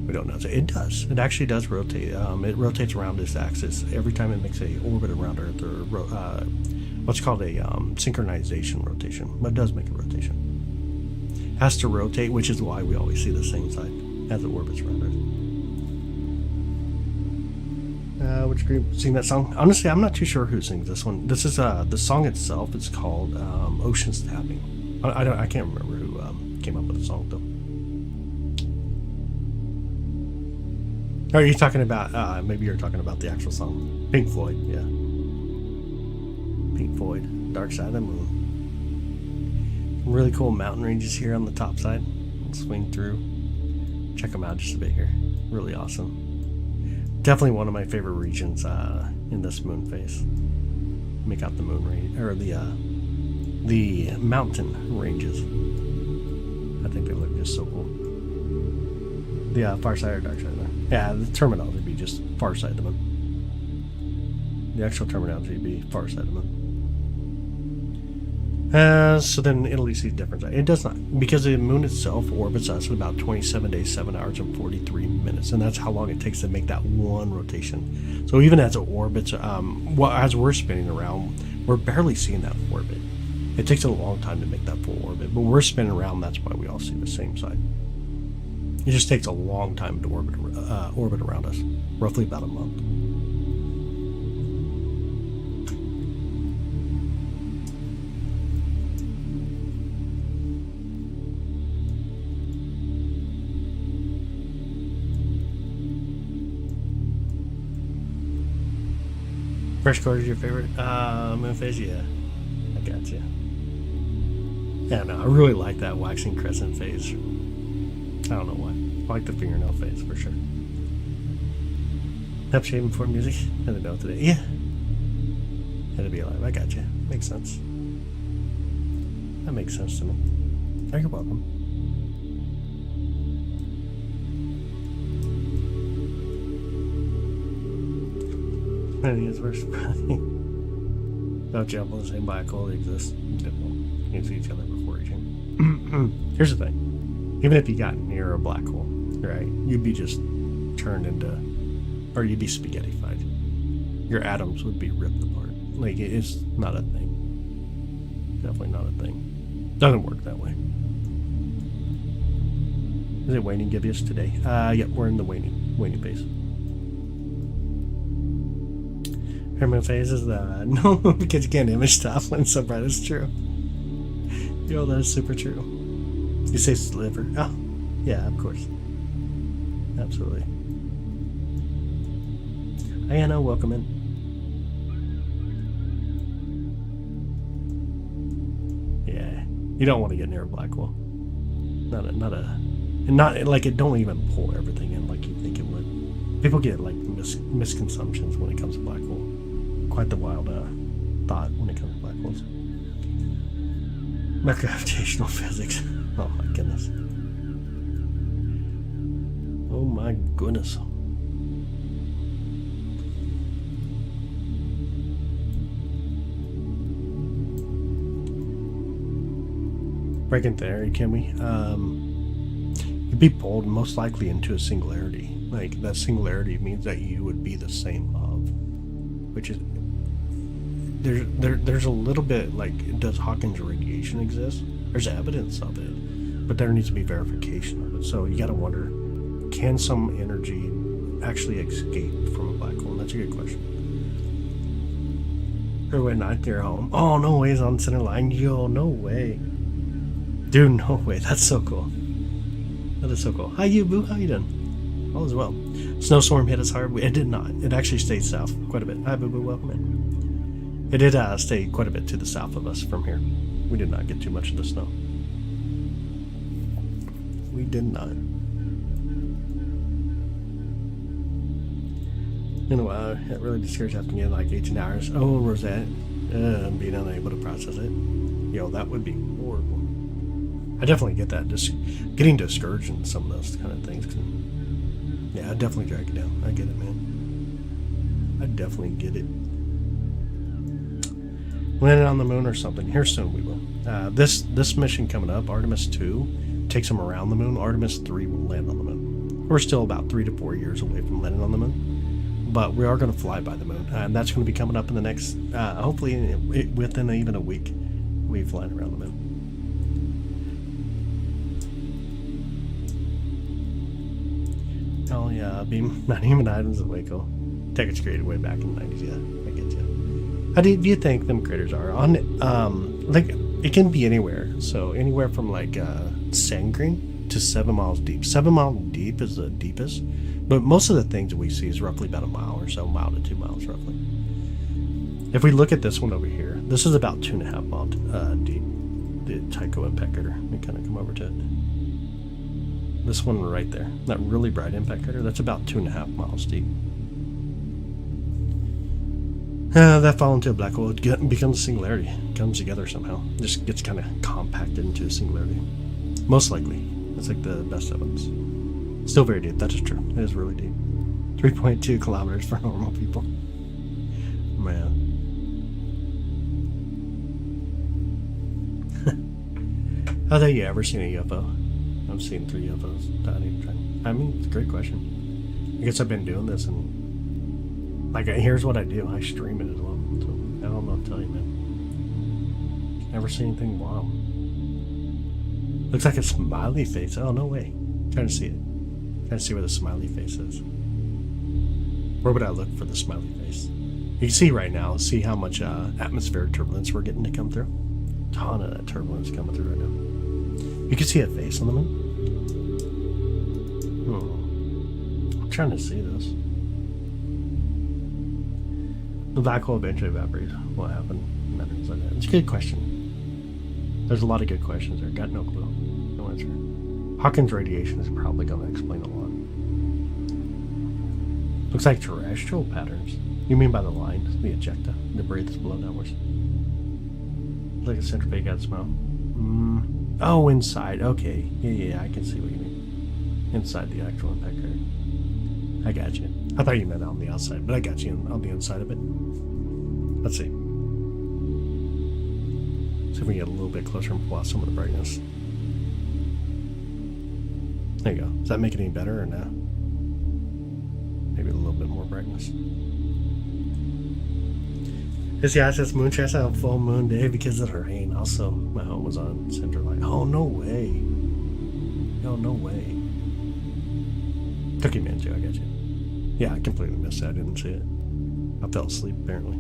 We don't know. So it does. It actually does rotate. It rotates around this axis every time it makes a orbit around Earth, or what's called a synchronization rotation. But it does make a rotation. It has to rotate, which is why we always see the same side as it orbits around Earth. Which group sing that song? Honestly, I'm not too sure who sings this one. This is the song itself. It's called "Ocean's Tapping." I can't remember who came up with the song though. Or are you talking about, maybe you're talking about the actual song. Pink Floyd, yeah. Pink Floyd, Dark Side of the Moon. Really cool mountain ranges here on the top side. We'll swing through. Check them out just a bit here. Really awesome. Definitely one of my favorite regions in this moon phase. Make out the moon range, or the mountain ranges. I think they look just so cool. The far side or dark side of the moon. Yeah, the terminology would be just far side of the moon. The actual terminology would be far side of the moon. So then Italy sees different side. It does not, because the moon itself orbits us in about 27 days, 7 hours, and 43 minutes, and that's how long it takes to make that one rotation. So even as it orbits, as we're spinning around, we're barely seeing that orbit. It takes a long time to make that full orbit, but we're spinning around. That's why we all see the same side. It just takes a long time to orbit around us, roughly about a month. Fresh quarter is your favorite moon phase? Yeah, I got you. Yeah, no, I really like that waxing crescent phase. I don't know why. I like the fingernail phase for sure. Help shaving before music? I didn't know today. Yeah. Had to be alive. I got you. Makes sense. That makes sense to me. Oh, you're welcome. I think it's worse. Don't jump on the same black hole that exists. You can see each other before eating. Here's the thing. Even if you got near a black hole, right, you'd be just turned into, or you'd be spaghettified. Your atoms would be ripped apart. Like, it's not a thing. Definitely not a thing. Doesn't work that way. Is it waning gibbous today? Yep, we're in the waning phase. Herman phase is no, because you can't image stuff when it's so bright. It's true. Yo, that is super true. You say sliver. Oh, yeah, of course. Absolutely. Hey, Anna, welcome in. Yeah, you don't want to get near a black hole. Not like it. Don't even pull everything in like you think it would. People get like misconceptions when it comes to black hole. Quite the wild thought when it comes to black holes. Gravitational physics. Oh my goodness. Oh my goodness. Breaking theory, can we? You'd be pulled most likely into a singularity. Like, that singularity means that you would be the same of, which is there's a little bit like, does Hawkins radiation exist? There's evidence of it, but there needs to be verification of it. So you got to wonder, can some energy actually escape from a black hole? And that's a good question. Every night they're home. Oh, no way, it's on center line. Yo, no way. Dude, no way. That's so cool. That is so cool. Hi, you, boo. How you doing? All is well. Snowstorm hit us hard. It did not. It actually stayed south quite a bit. Hi, boo, boo. Welcome in. It did stay quite a bit to the south of us from here. We did not get too much of the snow. We did not. In a while, it really discouraged having to get like 18 hours. Oh, Rosette. Being unable to process it. Yo, that would be horrible. I definitely get that. Just getting discouraged in some of those kind of things. Yeah, I definitely drag it down. I get it, man. I definitely get it. Landing on the moon or something. Here soon we will. This mission coming up, Artemis 2, takes them around the moon. Artemis 3 will land on the moon. We're still about 3 to 4 years away from landing on the moon. But we are going to fly by the moon. And that's going to be coming up in the next, hopefully within even a week, we flying around the moon. Oh yeah, beam non-human items at Waco. Tickets created way back in the 90s, yeah. I get you. How do you think them critters are? On like, it can be anywhere. So anywhere from like sand green to 7 miles deep. 7 miles deep is the deepest. But most of the things that we see is roughly about a mile or so, a mile to 2 miles roughly. If we look at this one over here, this is about 2.5 miles deep. The Tycho impact crater. Let me kind of come over to it. This one right there, that really bright impact crater, that's about 2.5 miles deep. That fall into a black hole, it becomes a singularity. It comes together somehow. Just gets kind of compacted into a singularity. Most likely. That's like the best evidence. Still very deep. That is true. It is really deep. 3.2 kilometers for normal people. Man. Have you ever seen a UFO? I've seen 3 UFOs. I mean, it's a great question. I guess I've been doing this, and like, here's what I do. I stream it as well. So I don't know what to tell you, man. Never seen anything wild. Looks like a smiley face. Oh, no way. Trying to see it. Trying to see where the smiley face is. Where would I look for the smiley face? You can see right now. See how much atmospheric turbulence we're getting to come through. Ton of that turbulence coming through right now. You can see a face on the moon. I'm trying to see this. The black hole eventually evaporates. What happened? Matters like that. It's a good question. There's a lot of good questions there. Got no clue. No answer. Hawkins radiation is probably going to explain a lot. Looks like terrestrial patterns. You mean by the line? The ejecta? Debris that's blown downwards. Like a centrifuge out smell. Oh, inside. Okay. Yeah, I can see what you mean. Inside the actual impact crater. I got you. I thought you meant on the outside, but I got you on the inside of it. Let's see. See if we can get a little bit closer and pull out some of the brightness. There you go. Does that make it any better or no? Maybe a little bit more brightness. This guy says moon chance on full moon day because of the rain. Also, my home was on central light. Oh, no way. Oh, no way. Cookie Man, Joe, I got you. Yeah, I completely missed that. I didn't see it. I fell asleep, apparently.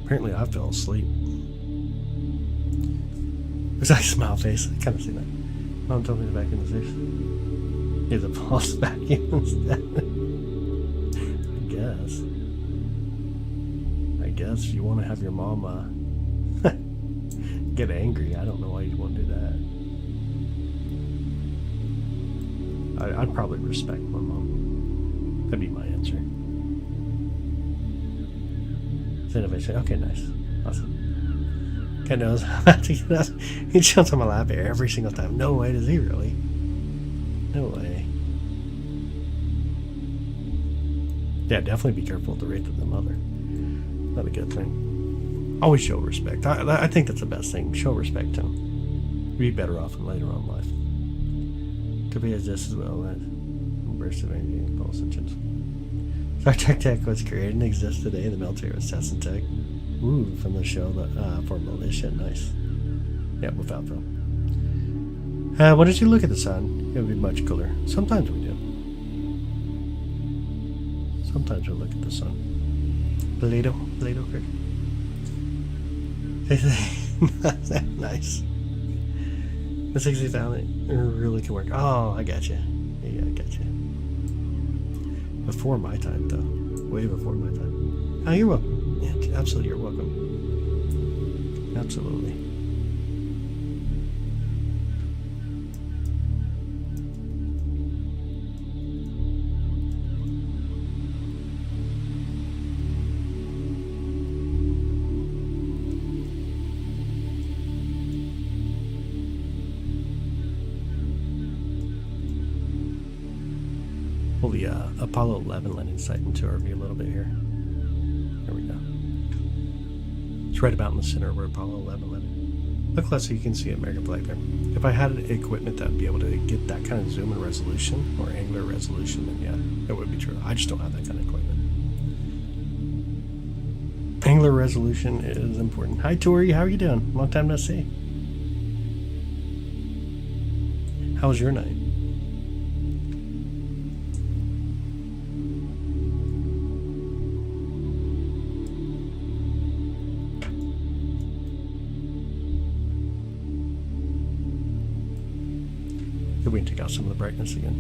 Apparently, I fell asleep. Looks like a smile face. I kind of see that. Mom told me to vacuum the face. Here's a pulse vacuum instead. I guess if you want to have your mom get angry, I don't know why you'd want to do that. I'd probably respect my mom. That'd be my answer. Innovation. Okay, nice. Awesome. God knows. He jumps on my lap every single time. No way, does he really? No way. Yeah, definitely be careful with the rate of the mother. Not a good thing. Always show respect. I think that's the best thing. Show respect to him. Be better off in later on in life. Could be as just as well as burst of energy and pulse engines. Star Trek tech was created and exists today. The military was testing tech. Ooh, from the show for militia. Nice. Yeah, without them. Why don't you look at the sun? It would be much cooler. Sometimes we do. Sometimes we look at the sun. Plato cricket. Nice. The 60 found it really can work. Oh, I got you. Yeah, I got you. Before my time, though. Way before my time. Oh, you're welcome. Yeah, absolutely, you're welcome. Absolutely. Pull the Apollo 11 landing site into our view a little bit here. There we go. It's right about in the center where Apollo 11 landed. Look close so you can see an American flag there. If I had equipment that would be able to get that kind of zoom and resolution, or angular resolution, then yeah, that would be true. I just don't have that kind of equipment. Angular resolution is important. Hi, Tori. How are you doing? Long time no see. How was your night? We can take out some of the brightness again.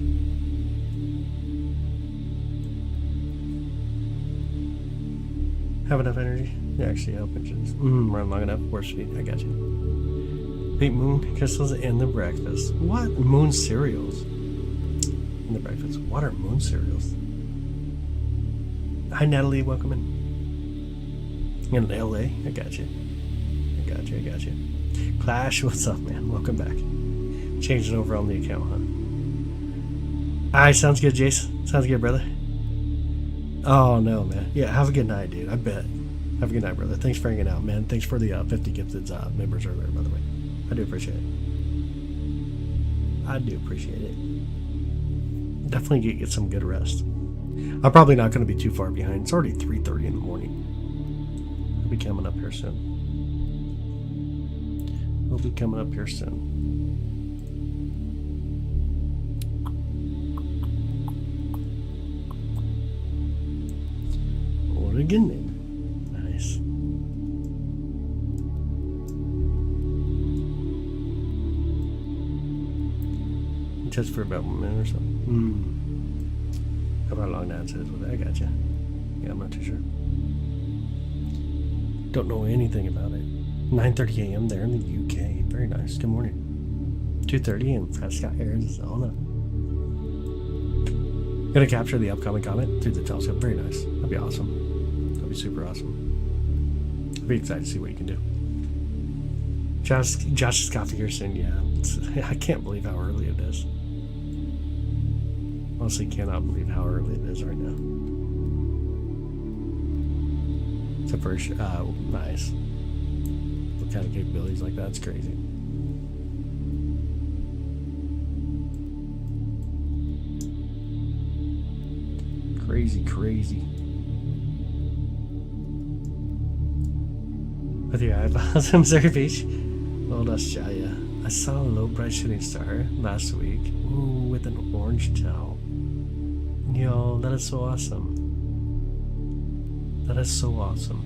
Have enough energy? Yeah, actually, help engines. Run long enough. Warp speed. I got you. Eat moon crystals in the breakfast. What? Moon cereals? In the breakfast. What are moon cereals? Hi, Natalie. Welcome in. In LA. I got you. I got you. Clash. What's up, man? Welcome back. Change it over on the account, huh? Alright, sounds good, Jace. Sounds good, brother. Oh, no, man. Yeah, have a good night, dude. I bet. Have a good night, brother. Thanks for hanging out, man. Thanks for the 50 gifted members earlier, by the way. I do appreciate it. I do appreciate it. Definitely get some good rest. I'm probably not going to be too far behind. It's already 3:30 in the morning. I'll be coming up here soon. We'll be coming up here soon. Again, then. Nice. Just for about 1 minute or so. How about long that says with that? I got you. Yeah, I'm not too sure. Don't know anything about it. 9:30 a.m. there in the UK. Very nice. Good morning. 2:30 in Prescott, Arizona. Gonna capture the upcoming comet through the telescope. Very nice. That'd be awesome. That'd be super awesome. I'd be excited to see what you can do. Josh's coffee here soon. Yeah, I can't believe how early it is. Honestly, cannot believe how early it is right now. Except for nice. What kind of capabilities like that's crazy. Crazy, crazy. With your eyeballs on Missouri Beach. Old Australia. I saw a low bright shooting star last week. Ooh, with an orange tail. Yo, that is so awesome. That is so awesome.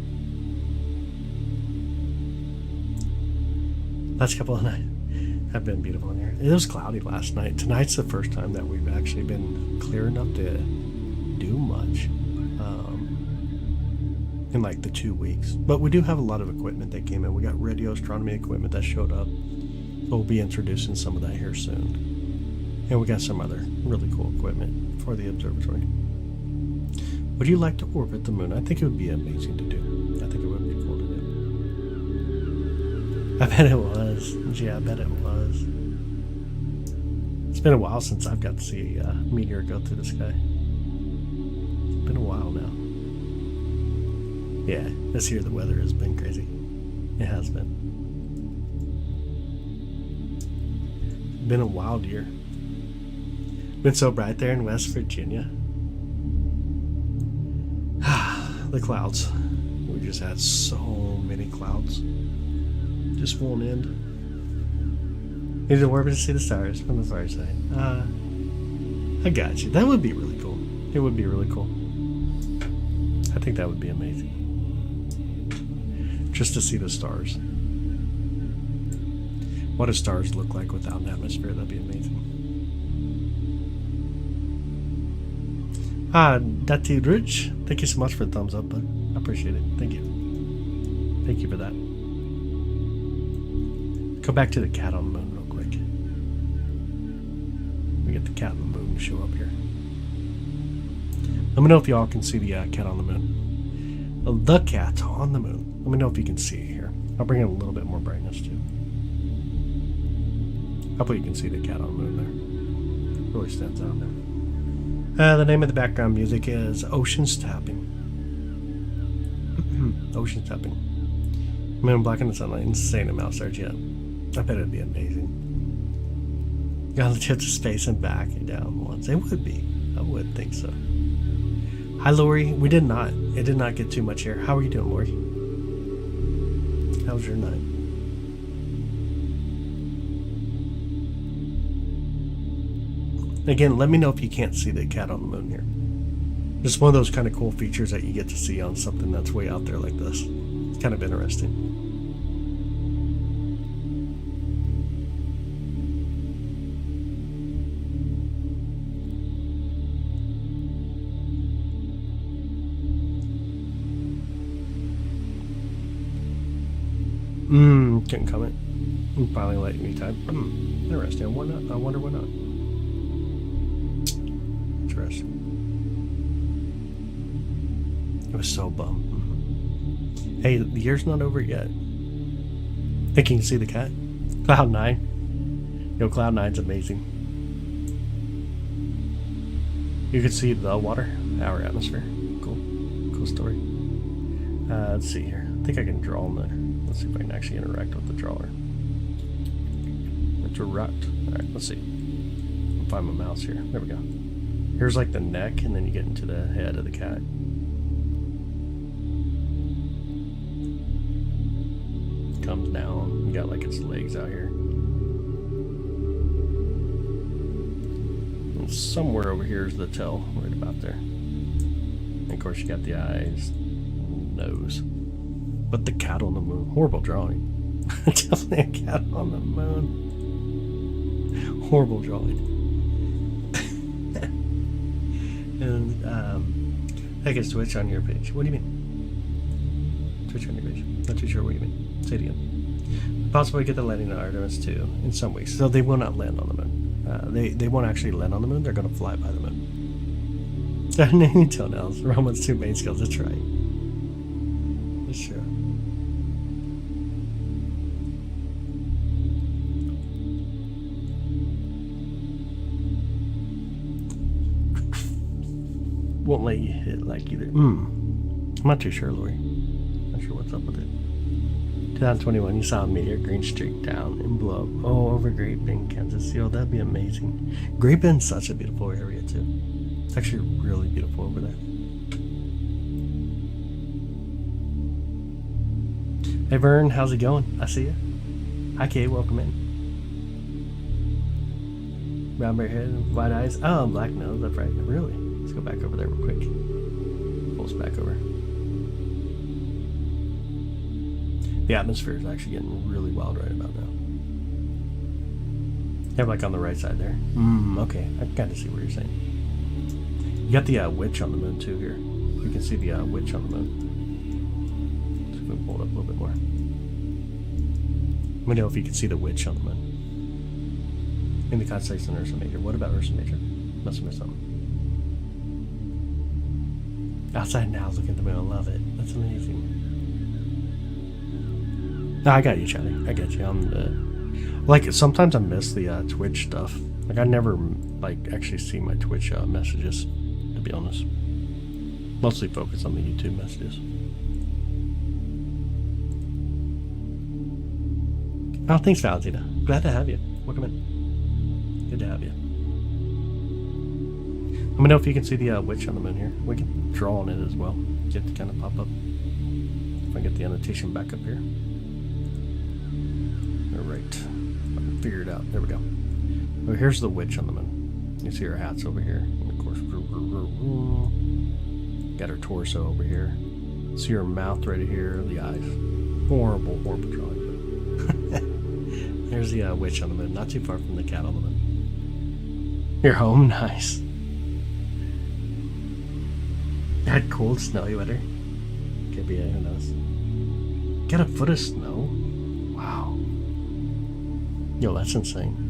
Last couple of nights have been beautiful in here. It was cloudy last night. Tonight's the first time that we've actually been clear enough to do much in like the 2 weeks. But we do have a lot of equipment that came in. We got radio astronomy equipment that showed up. We'll be introducing some of that here soon. And we got some other really cool equipment for the observatory. Would you like to orbit the moon? I think it would be amazing to do. I think it would be cool to do. I bet it was. Yeah, I bet it was. It's been a while since I've got to see a meteor go through the sky. It's been a while now. Yeah, this year the weather has been crazy. It has been. Been a wild year. Been so bright there in West Virginia. The clouds. We just had so many clouds. Just won't end. Need to orbit to see the stars from the far side. I got you. That would be really cool. It would be really cool. I think that would be amazing. Just to see the stars. What do stars look like without an atmosphere? That'd be amazing. Dati Rich, thank you so much for the thumbs up, bud. I appreciate it. Thank you. Thank you for that. Go back to the cat on the moon real quick. We get the cat on the moon to show up here. Let me know if y'all can see the cat on the moon. The cat on the moon. Let me know if you can see it here. I'll bring in a little bit more brightness too. Hopefully you can see the cat on the moon there. Really stands out there. The name of the background music is Oceans Tapping. Oceans Tapping. Moon blocking the sunlight. Insane amount stars, yeah. I bet it'd be amazing. Got the tip to space and back and down once. It would be. I would think so. Hi, Lori. We did not. It did not get too much here. How are you doing, Lori? How was your night? Again, let me know if you can't see the cat on the moon here. It's one of those kind of cool features that you get to see on something that's way out there like this. It's kind of interesting. Couldn't comment. Finally letting me type. Interesting. Why not? I wonder why not. Interesting. I was so bummed. Hey, the year's not over yet. Think you can see the cat? Cloud 9. Yo, Cloud 9's amazing. You can see the water, our atmosphere. Cool. Cool story. Let's see here. I think I can draw on there. Let's see if I can actually interact with the drawer. Interact. Alright, let's see. I'll find my mouse here. There we go. Here's like the neck, and then you get into the head of the cat. Comes down. You got like its legs out here. And somewhere over here is the tail, right about there. And of course you got the eyes, nose. But the cat on the moon. Horrible drawing. Definitely a cat on the moon. Horrible drawing. And I guess Twitch on your page. What do you mean? Twitch on your page. Not too sure what you mean. Say it again. Possibly get the landing on Artemis too in some weeks. So they will not land on the moon. They won't actually land on the moon. They're going to fly by the moon. Naming toenails. Roman's two main skills. That's right. That's true. Won't let you hit like either. I'm not too sure, Lori. Not sure what's up with it. 2021, you saw a meteor green streak down and blow up. Oh, over Great Bend, Kansas. Yo, that'd be amazing. Great Bend's such a beautiful area too. It's actually really beautiful over there. Hey Vern, how's it going? I see you. Hi Kay, welcome in. Brown bear head, white eyes. Oh, black nose, that's right. Really? Let's go back over there real quick. Pull us back over. The atmosphere is actually getting really wild right about now. Yeah, like on the right side there. Okay. I can kind of see what you're saying. You got the witch on the moon too here. You can see the witch on the moon. Let's go pull it up a little bit more. Let me know if you can see the witch on the moon. In the constellation Ursa Major. What about Ursa Major? Must have missed something. Outside now, look at the moon. I love it. That's amazing. No, I got you, Charlie. I got you. Like, sometimes I miss the Twitch stuff. Like, I never, like, actually see my Twitch messages, to be honest. Mostly focus on the YouTube messages. Oh, thanks, Valentina. Glad to have you. Welcome in. Good to have you. Let me know if you can see the witch on the moon here. We can draw on it as well. Get to kind of pop up. If I get the annotation back up here. Alright. Figure it out. There we go. Oh, here's the witch on the moon. You see her hats over here. And of course, got her torso over here. See her mouth right here. The eyes. Horrible, horrible drawing. There's the witch on the moon. Not too far from the cat on the moon. You're home? Nice. Had cold, snowy weather. Could be, who knows. Got a foot of snow? Wow. Yo, that's insane.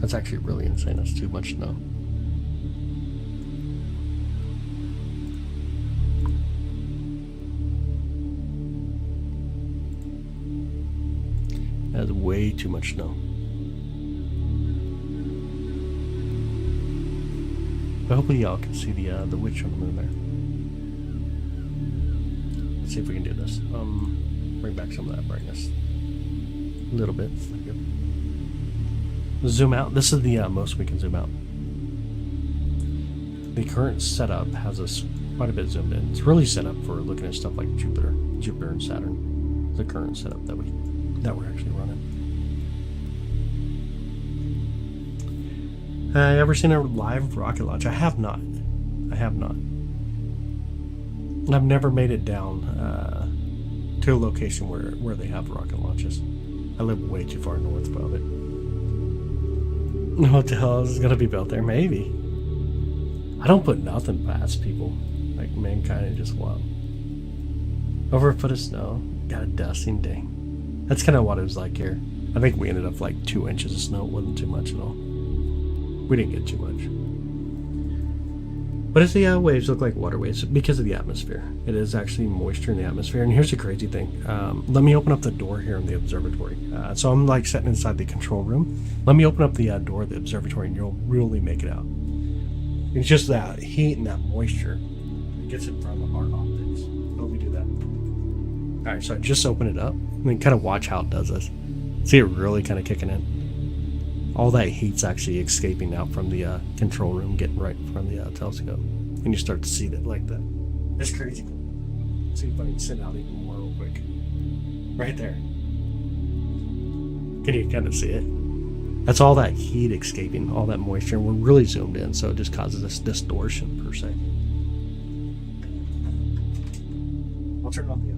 That's actually really insane. That's too much snow. That's way too much snow. But hopefully y'all can see the witch on the moon there. Let's see if we can do this. Bring back some of that brightness. A little bit. Zoom out. This is the most we can zoom out. The current setup has us quite a bit zoomed in. It's really set up for looking at stuff like Jupiter and Saturn. The current setup that we're actually running. Ever seen a live rocket launch? I have not. I've never made it down to a location where they have rocket launches. I live way too far north of it. Hotel is gonna be built there, maybe. I don't put nothing past people. Like mankind is just wild. Over a foot of snow, got a dusting day. That's kind of what it was like here. I think we ended up like 2 inches of snow. It wasn't too much at all. We didn't get too much. But as the waves look like water waves because of the atmosphere. It is actually moisture in the atmosphere. And here's the crazy thing. Let me open up the door here in the observatory. So I'm like sitting inside the control room. Let me open up the door of the observatory and you'll really make it out. It's just that heat and that moisture that gets in front of our optics. Let me do that. Alright, so I just open it up and then kind of watch how it does this. See it really kind of kicking in. All that heat's actually escaping out from the control room, getting right in front of the telescope. And you start to see that like that. That's crazy. See if I can send out even more real quick. Right there. Can you kind of see it? That's all that heat escaping, all that moisture. And we're really zoomed in, so it just causes this distortion per se. I'll turn off the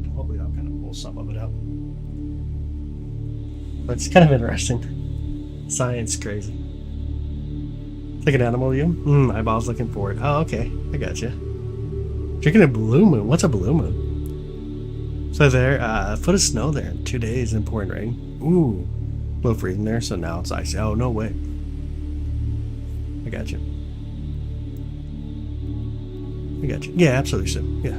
hopefully I'll kind of pull some of it out. But it's kind of interesting. Science crazy. It's like an animal you? Eyeballs looking forward. Oh, okay. I got you. Drinking a blue moon. What's a blue moon? So there, a foot of snow there. 2 days and pouring rain. Ooh. A little freezing there, so now it's icy. Oh, no way. I got you. Yeah, absolutely, Sim. Yeah.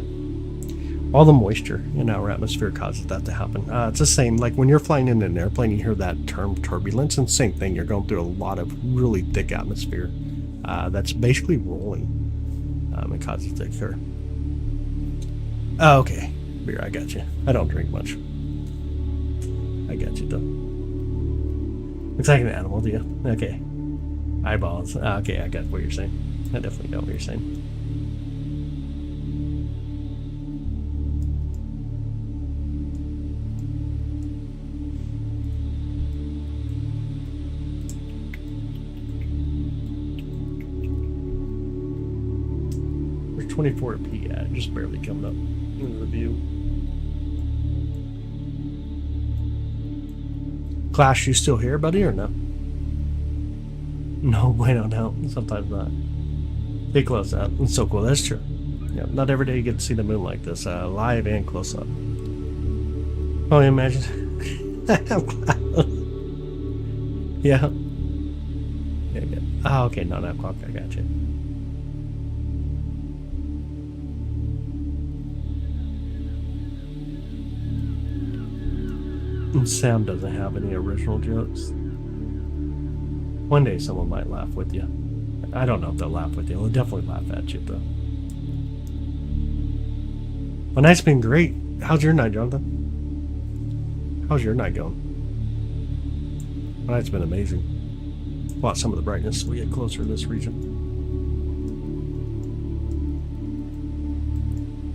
All the moisture in our atmosphere causes that to happen. It's the same, like when you're flying in an airplane, you hear that term turbulence, and same thing, you're going through a lot of really thick atmosphere that's basically rolling. It causes it to occur. Oh, okay. Beer, I got you. I don't drink much. I got you, though. Looks like an animal, do you? Okay. Eyeballs. Okay, I got what you're saying. I definitely know what you're saying. Where's 24p at? Just barely coming up in the view. Clash, you still here, buddy, or no? No, bueno, no. Sometimes not. They close that. It's so cool. That's true. Yeah, not every day you get to see the moon like this, live and close up. Oh, imagine. Yeah. Yeah. Oh, okay. No, 9 o'clock. I got you. Sam doesn't have any original jokes. One day someone might laugh with you. I don't know if they'll laugh with you. They'll definitely laugh at you, though. My night's been great. How's your night, Jonathan? How's your night going? My night's been amazing. Watch some of the brightness as we get closer to this region.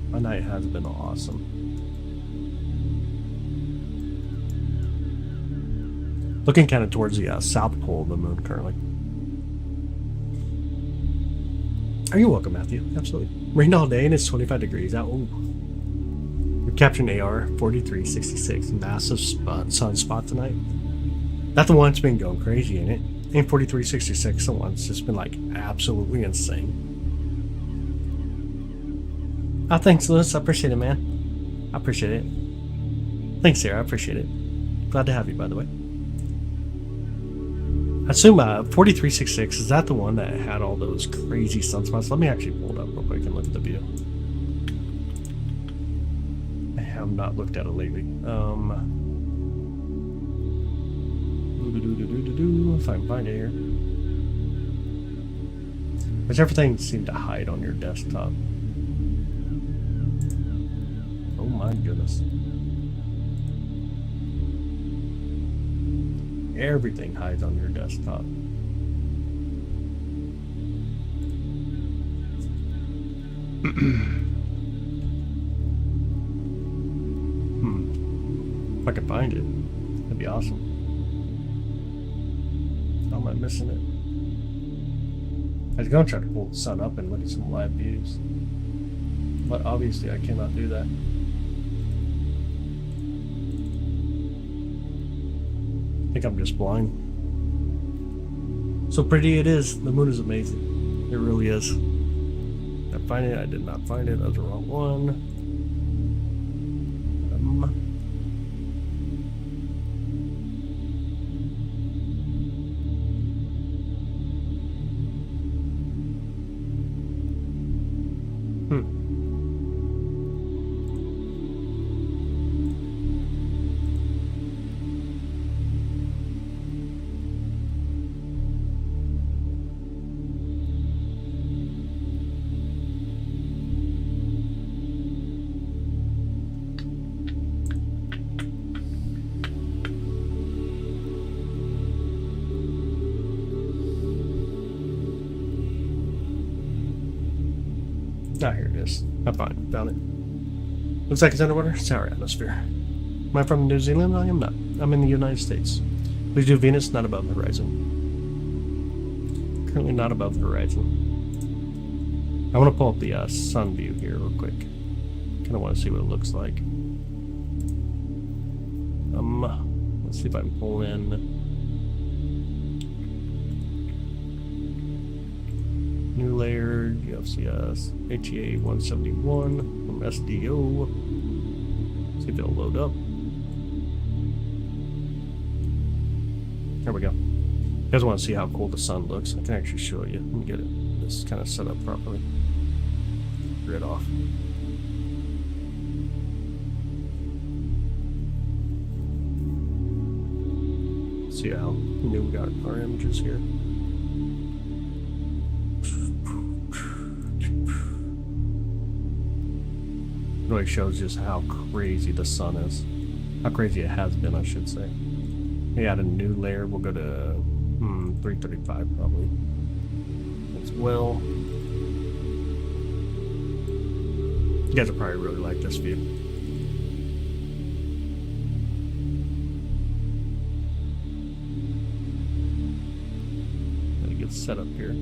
My night has been awesome. Looking kind of towards the south pole of the moon currently. Are you welcome, Matthew? Absolutely. Rained all day and it's 25 degrees out. Ooh. We're capturing AR 4366. Massive sunspot tonight. That's the one that's been going crazy, ain't it? And 4366, the one's just been like absolutely insane. Oh, thanks, Lewis. I appreciate it, man. I appreciate it. Thanks, Sarah. I appreciate it. Glad to have you, by the way. I assume 4366, is that the one that had all those crazy sunspots? Let me actually pull it up real quick and look at the view. I have not looked at it lately. If I can find it here. Which everything seemed to hide on your desktop. Oh my goodness. Everything hides on your desktop. If I could find it, that'd be awesome. How am I missing it? I was going to try to pull the sun up and look at some live views. But obviously I cannot do that. I think I'm just blind. So pretty it is. The moon is amazing. It really is. Did I find it? I did not find it. That was the wrong one. Ah, here it is. I found it. Looks like it's underwater. Sour atmosphere. Am I from New Zealand? I am not. I'm in the United States. Please do Venus not above the horizon. Currently not above the horizon. I want to pull up the sun view here real quick. Kind of want to see what it looks like. Let's see if I can pull in new layer, GFCS, HEA 171 from SDO. See if it'll load up. There we go. You guys want to see how cool the sun looks? I can actually show you. Let me get this kind of set up properly. Grid off. See how new we got our images here. It really shows just how crazy the sun is. How crazy it has been, I should say. We add a new layer. We'll go to 335 probably as well. guys will probably really like this view. Gotta get set up here.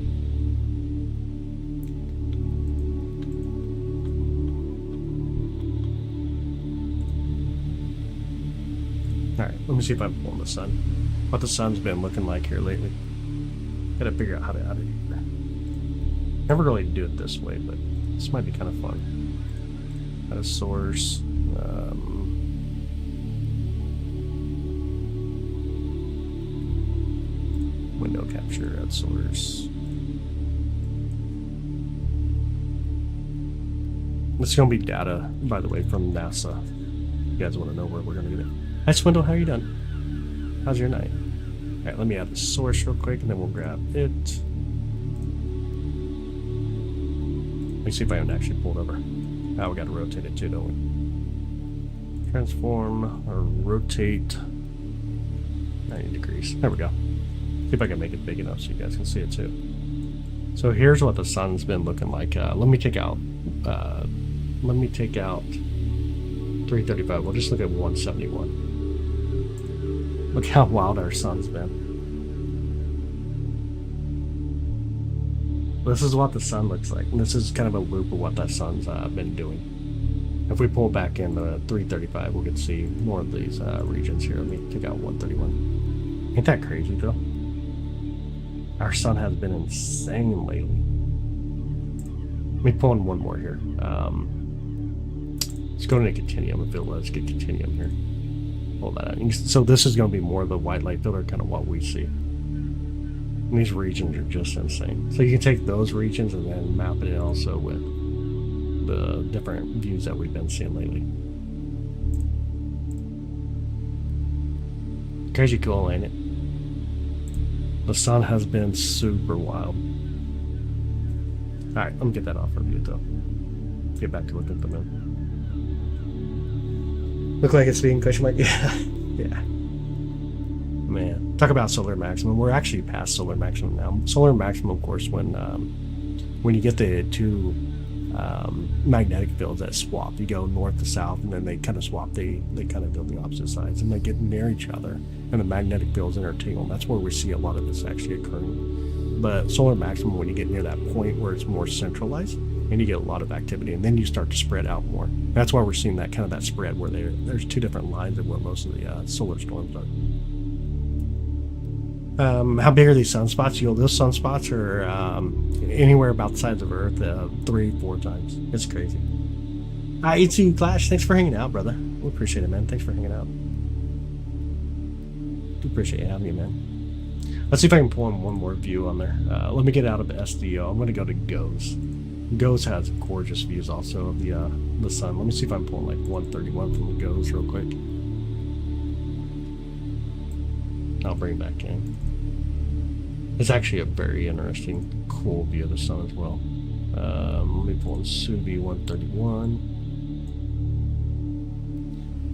Alright, let me see if I'm pulling the sun. What the sun's been looking like here lately. Gotta figure out how to add it. Never really do it this way, but this might be kind of fun. Add a source. Window capture, add source. This is going to be data, by the way, from NASA. You guys want to know where we're going to get it. Hi, Swindle, how you done? How's your night? Alright, let me add the source real quick, and then we'll grab it. Let me see if I haven't actually pulled over. Now we got to rotate it too, don't we? Transform, or rotate 90 degrees. There we go. See if I can make it big enough so you guys can see it too. So here's what the sun's been looking like. Let me take out 335. We'll just look at 171. Look how wild our sun's been. This is what the sun looks like. And this is kind of a loop of what that sun's been doing. If we pull back in the 335, we'll get to see more of these regions here. Let me take out 131. Ain't that crazy, though? Our sun has been insane lately. Let me pull in one more here. Let's go into continuum and fill. Let's get continuum here. Pull that out. So this is going to be more of the white light filter, kind of what we see. And these regions are just insane. So you can take those regions and then map it in also with the different views that we've been seeing lately. Crazy cool, ain't it? The sun has been super wild. Alright, let me get that off review though. Get back to looking at the moon. Look like it's being question mark. Yeah. Yeah. Man. Talk about solar maximum. We're actually past solar maximum now. Solar maximum, of course, when you get the two magnetic fields that swap. You go north to south, and then they kind of swap. They kind of go the opposite sides, and they get near each other, and the magnetic fields intertangle. That's where we see a lot of this actually occurring. But solar maximum, when you get near that point where it's more centralized, and you get a lot of activity, and then you start to spread out more. That's why we're seeing that kind of that spread where there's two different lines of where most of the solar storms are. How big are these sunspots? Those sunspots are anywhere about the size of Earth 3-4 times. It's crazy. Hi, E2 Clash. Thanks for hanging out, brother. We appreciate it, man. Thanks for hanging out. Do appreciate having you, man. Let's see if I can pull in one more view on there. Let me get out of SDO. I'm going to go to GOES. GOES has gorgeous views also of the sun. Let me see if I'm pulling like 131 from the GOES real quick. I'll bring back in. It's actually a very interesting, cool view of the sun as well. Let me pull in Subi 131.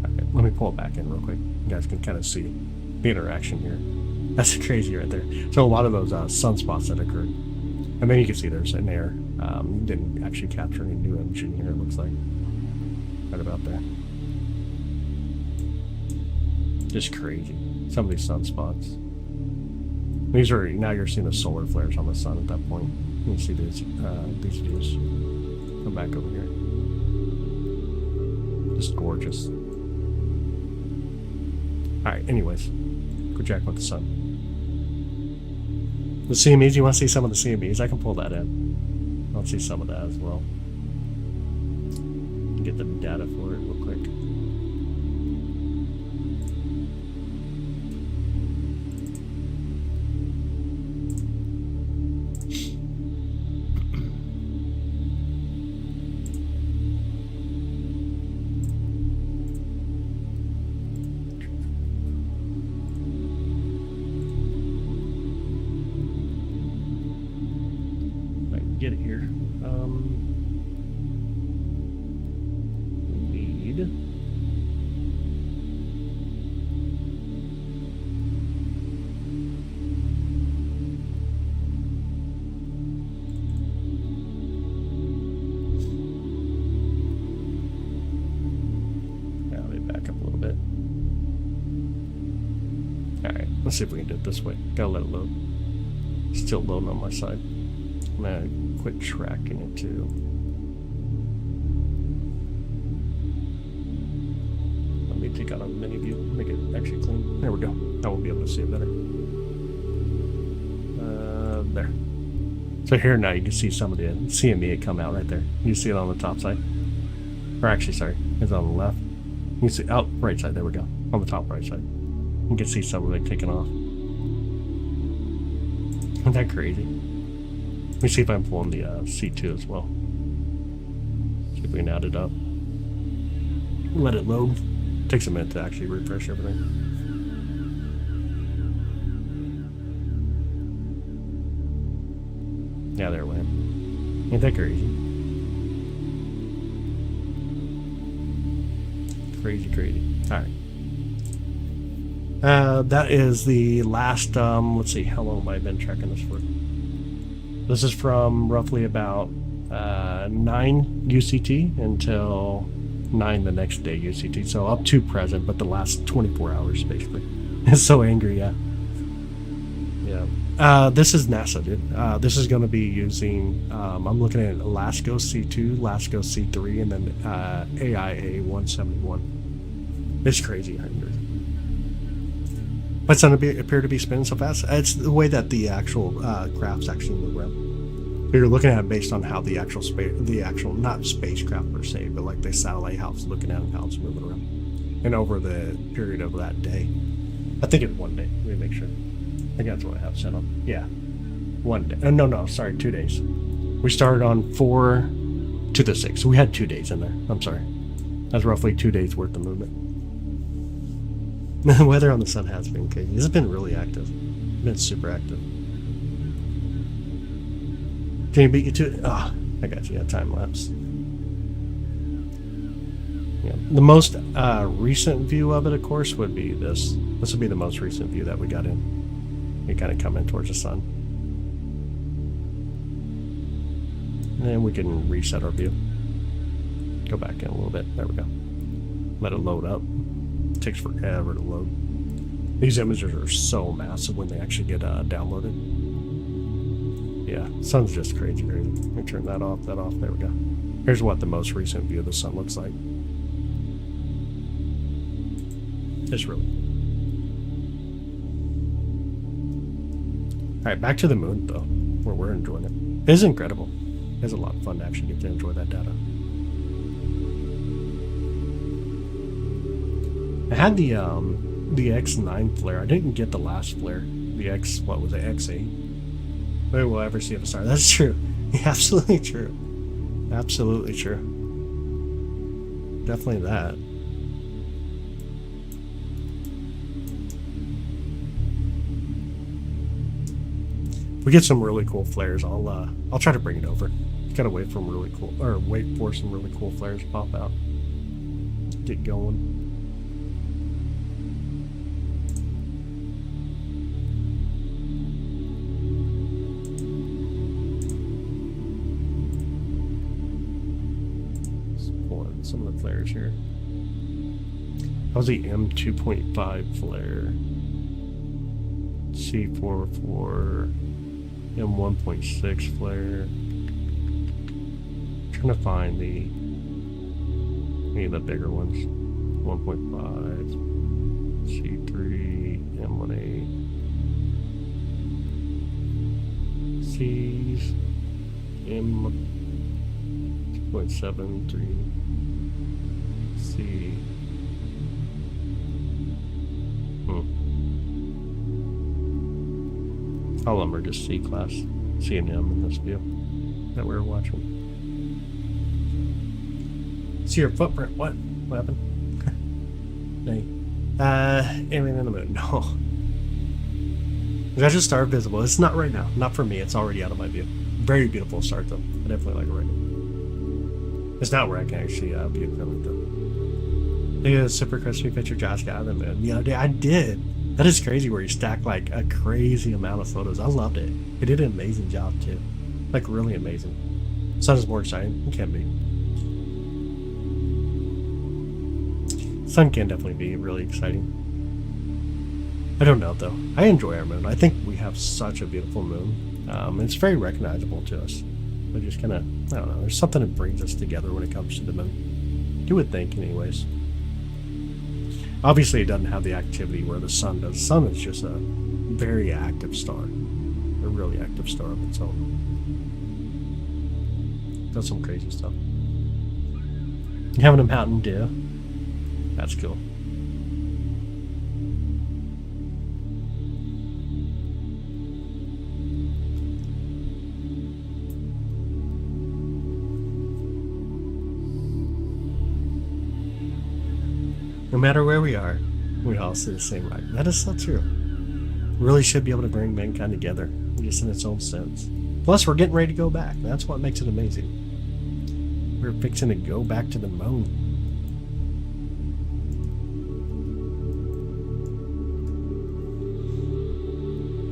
Okay, let me pull it back in real quick. You guys can kind of see the interaction here. That's crazy right there. So a lot of those sunspots that occurred. And then you can see there's an air. Didn't actually capture any new imaging here, it looks like. Right about there. Just crazy. Some of these sunspots. These are, now you're seeing the solar flares on the sun at that point. You can see these views. Come back over here. Just gorgeous. Alright, anyways. Go check with the sun. The CMEs, you want to see some of the CMEs? I can pull that in. I'll see some of that as well. Get the data for it real quick. Get it here. Need Let's see if we can do it this way. Gotta let it load. Still loading on my side. I'm gonna quit tracking it too. Let me take out a mini view, make it actually clean. There we go. I won't be able to see it better. There. So here now you can see some of the CME come out right there. You see it on the top side. Or actually, sorry, it's on the left. You can see, oh, right side, there we go. On the top right side. You can see some of it taking off. Isn't that crazy? Let me see if I'm pulling the C2 as well. See if we can add it up. Let it load. Takes a minute to actually refresh everything. Yeah, there it went. Ain't that crazy? Crazy. Alright. That is the last, let's see, how long have I been tracking this for? This is from roughly about 9 UCT until 9 the next day UCT. So up to present, but the last 24 hours, basically. It's so angry, yeah. Yeah. This is NASA, dude. This is going to be using, I'm looking at LASCO C2, LASCO C3, and then AIA 171. It's crazy, but it's going to appear to be spinning so fast. It's the way that the actual crafts actually move around. You're looking at it based on how the actual not spacecraft per se, but like the satellite, how it's looking at it, how it's moving around, and over the period of that day. I think it's 1 day. Let me make sure. I think that's what I have set up. Yeah, 1 day. No, sorry, 2 days. We started on 4 to the 6. So we had 2 days in there. I'm sorry. That's roughly 2 days worth of movement. The weather on the sun has been crazy. It's been really active. It's been super active. Can you beat you to it? Oh, I got you. Yeah, time lapse. Yeah. The most recent view of it, of course, would be this. This would be the most recent view that we got in. You kind of come in towards the sun. And then we can reset our view. Go back in a little bit. There we go. Let it load up. It takes forever to load. These images are so massive when they actually get downloaded. Yeah, sun's just crazy. Let me turn that off, There we go. Here's what the most recent view of the sun looks like. It's really cool. Alright, back to the moon, though, where we're enjoying it. It is incredible. It's a lot of fun to actually get to enjoy that data. I had the X9 flare. I didn't get the last flare. The X8? Maybe we'll ever see a star. That's true. Absolutely true. Absolutely true. Definitely that. If we get some really cool flares, I'll try to bring it over. Gotta wait for some really cool flares to pop out. Get going. Some of the flares here. That was the M2.5 flare. C44, M1.6 flare. I'm trying to find any of the bigger ones. 1.5, C3, M18, C's, M2.73. See. All of them are just C class, C and M in this view that we were watching. See your footprint. What happened? Hey. Alien in the moon. No. Is that just star visible? It's not right now. Not for me. It's already out of my view. Very beautiful start though. I definitely like it right now. It's not where I can actually view it from though. Look at the super crispy picture Josh got of the moon the other day. I did. That is crazy where he stacked like a crazy amount of photos. I loved it. He did an amazing job too. Like really amazing. Sun is more exciting. It can be. Sun can definitely be really exciting. I don't know though. I enjoy our moon. I think we have such a beautiful moon. It's very recognizable to us. We just kind of, I don't know. There's something that brings us together when it comes to the moon. You would think, anyways. Obviously, it doesn't have the activity where the sun does. The sun is just a very active star, a really active star of its own. Does some crazy stuff. Having a Mountain Dew. That's cool. No matter where we are, we all see the same light. That is so true. We really should be able to bring mankind together, just in its own sense. Plus, we're getting ready to go back. That's what makes it amazing. We're fixing to go back to the moon.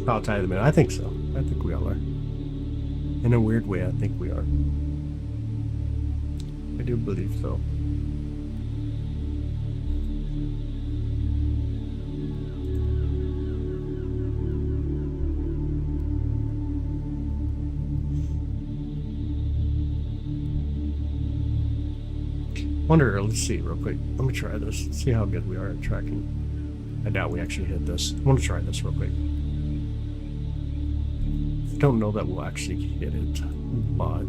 I'll tell you the minute. I think so. I think we all are. In a weird way, I think we are. I do believe so. Wonder, let's see real quick. Let me try this. See how good we are at tracking. I doubt we actually hit this. I want to try this real quick. I don't know that we'll actually hit it, but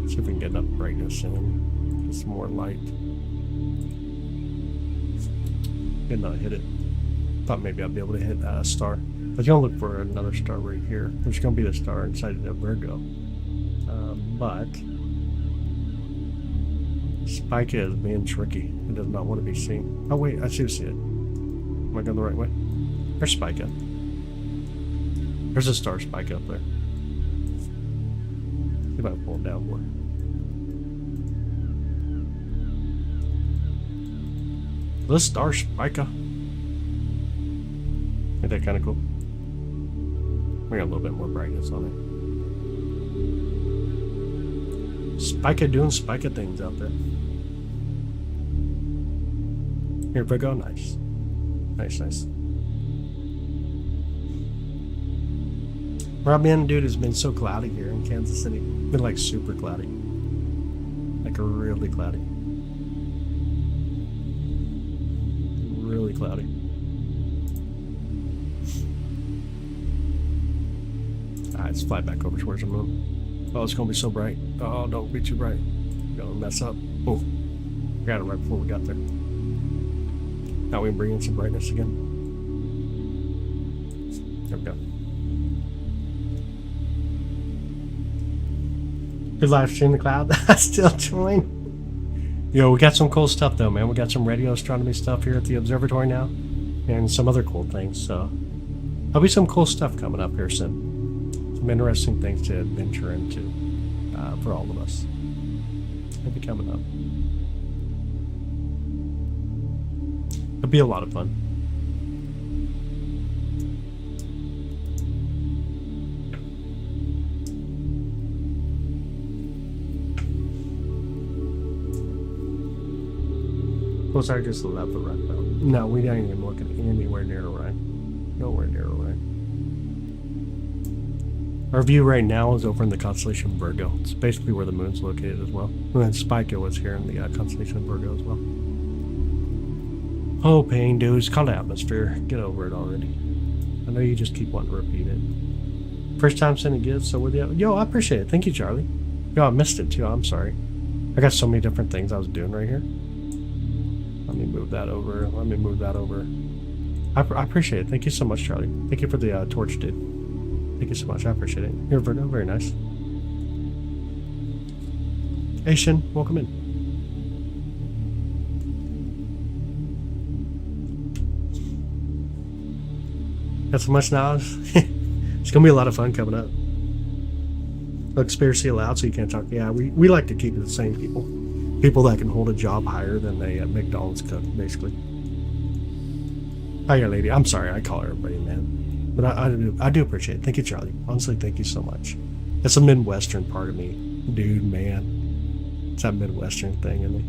see if we can get enough brightness in. Get some more light. Did not hit it. Thought maybe I'd be able to hit a star. I was going to look for another star right here, which is going to be the star inside of Virgo. But Spica is being tricky. It does not want to be seen. Oh wait, I see it. Am I going the right way? There's Spica. There's a star Spica up there. See if I can pull it down more. This star Spica. Ain't that kind of cool? We got a little bit more brightness on it. Spica doing Spica things out there. Here we go. Nice. Nice. Where I've been, dude, has been so cloudy here in Kansas City. Been like super cloudy. Like really cloudy. Really cloudy. Alright, let's fly back over towards the moon. Oh, it's gonna be so bright. Oh, don't be too bright. Gonna mess up. Oh, got it right before we got there. Now we can bring in some brightness again. There we go. Good live stream the cloud. Still join. Yo, we got some cool stuff though, man. We got some radio astronomy stuff here at the observatory now, and some other cool things. So there'll be some cool stuff coming up here soon. Some interesting things to venture into for all of us. It'll be coming up. It'll be a lot of fun. Plus, I just left the right now. No, we ain't even looking anywhere near the right. Nowhere near the right. Our view right now is over in the constellation Virgo. It's basically where the moon's located as well. And then Spica was here in the constellation Virgo as well. Oh, pain, dude. It's called atmosphere. Get over it already. I know you just keep wanting to repeat it. First time sending gifts, so with you. Yo, I appreciate it. Thank you, Charlie. Yo, I missed it too. I'm sorry. I got so many different things I was doing right here. Let me move that over. Let me move that over. I appreciate it. Thank you so much, Charlie. Thank you for the torch, dude. Thank you so much. I appreciate it. Here, Virgo. Very nice. Hey, Shin. Welcome in. Got so much knowledge. It's going to be a lot of fun coming up. Conspiracy allowed, so you can't talk. Yeah, we like to keep it the same people. People that can hold a job higher than a McDonald's cook, basically. Hiya, lady. I'm sorry, I call everybody man. But I do appreciate it. Thank you, Charlie. Honestly, thank you so much. It's a Midwestern part of me. Dude, man. It's that Midwestern thing in me.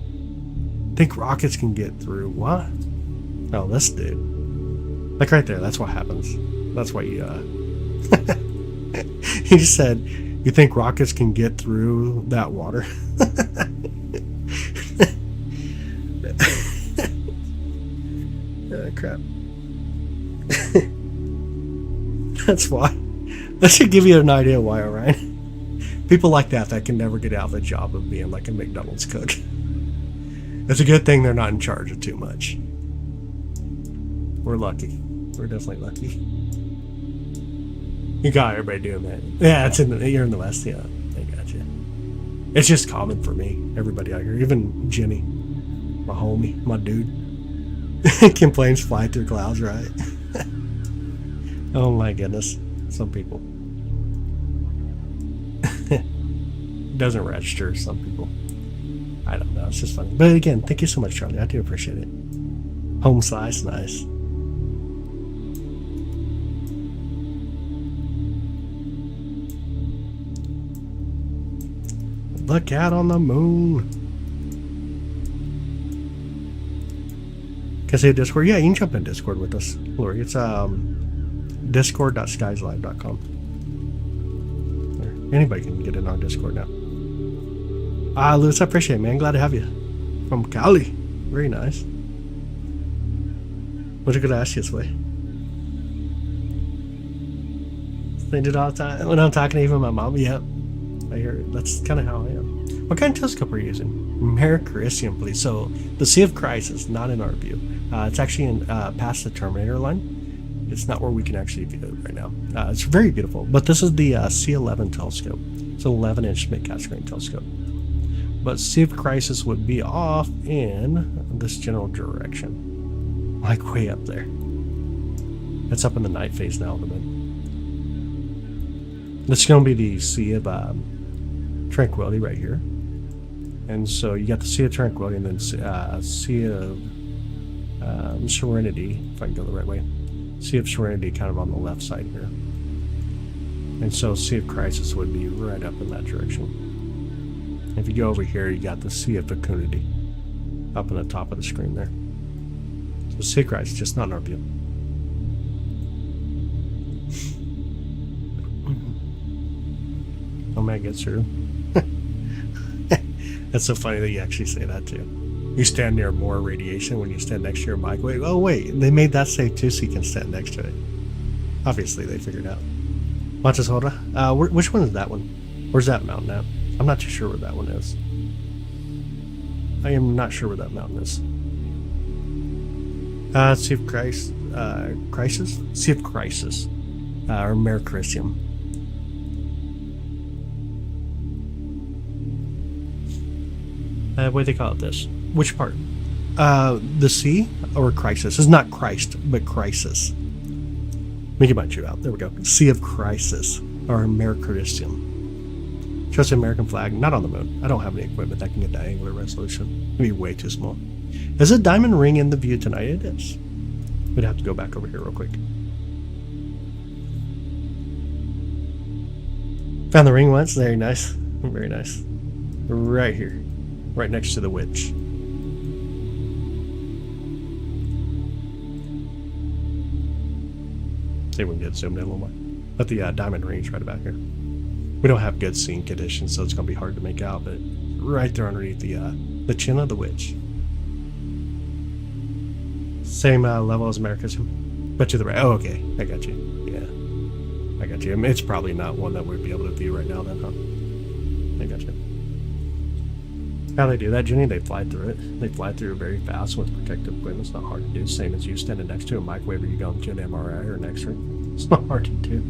Think rockets can get through. What? Oh, this dude. Like right there, that's what happens. That's why you, he just said, you think rockets can get through that water? Crap. That's why. That should give you an idea why, Orion. People like that can never get out of the job of being like a McDonald's cook. It's a good thing they're not in charge of too much. We're lucky. We're definitely lucky. You got everybody doing that. Yeah, you're in the West. Yeah, I got you. It's just common for me. Everybody out here, even Jimmy, my homie, my dude, complains flying through clouds, right? Oh my goodness, some people. Doesn't register. Some people. I don't know. It's just funny. But again, thank you so much, Charlie. I do appreciate it. Home size, nice. Look out on the moon. Can I say Discord? Yeah, you can jump in Discord with us, Lori. It's discord.skieslive.com. Anybody can get in our Discord now. Lewis, I appreciate it, man. Glad to have you. From Cali. Very nice. What you gonna ask you this way? They do it all the time. When I'm talking to even my mom, yep. I hear it. That's kind of how I am. What kind of telescope are you using? Merrick Carisium, please. So the Sea of Christ is not in our view. It's actually in past the Terminator line. It's not where we can actually view it right now. It's very beautiful. But this is the C11 telescope. It's an 11-inch mid-cap screen telescope. But Sea of Crisis would be off in this general direction. Like way up there. It's up in the night phase now of the moon. This is going to be the Sea of Tranquility right here. And so you got the Sea of Tranquility and then Sea of Serenity, if I can go the right way. Sea of Serenity kind of on the left side here. And so Sea of Crisis would be right up in that direction. If you go over here, you got the Sea of Fecundity up in the top of the screen there. So Sea of Crisis, just not in our view. Oh man, gets through. That's so funny that you actually say that too. You stand near more radiation when you stand next to your microwave. Oh wait, they made that safe too, so you can stand next to it. Obviously, they figured out. Montesora. Which one is that one? Where's that mountain at? I'm not too sure where that one is. I am not sure where that mountain is. Sea of Christ, Crisis? Sea of Crisis, or Merrick Carisium. What do they call it this? Which part? The sea or crisis? It's not Christ, but crisis. Let me get my chew out. There we go. Sea of Crisis, or Merrick Carisium. Just an American flag, not on the moon. I don't have any equipment that can get that angular resolution. It'd be way too small. Is a diamond ring in the view tonight? It is. We'd have to go back over here real quick. Found the ring once. Very nice. Very nice. Right here. Right next to the witch. See if we can get zoomed in a little more. But the diamond ring's right about here. We don't have good seeing conditions, so it's going to be hard to make out, but right there underneath the chin of the witch. Same level as America's, but to the right. Oh, okay. I got you. Yeah. I got you. I mean, it's probably not one that we'd be able to view right now then, huh? I got you. How they do that, Jenny? They fly through it. They fly through it very fast with protective equipment. It's not hard to do. Same as you standing next to a microwave or you going to an MRI or an X-ray. It's not hard to do.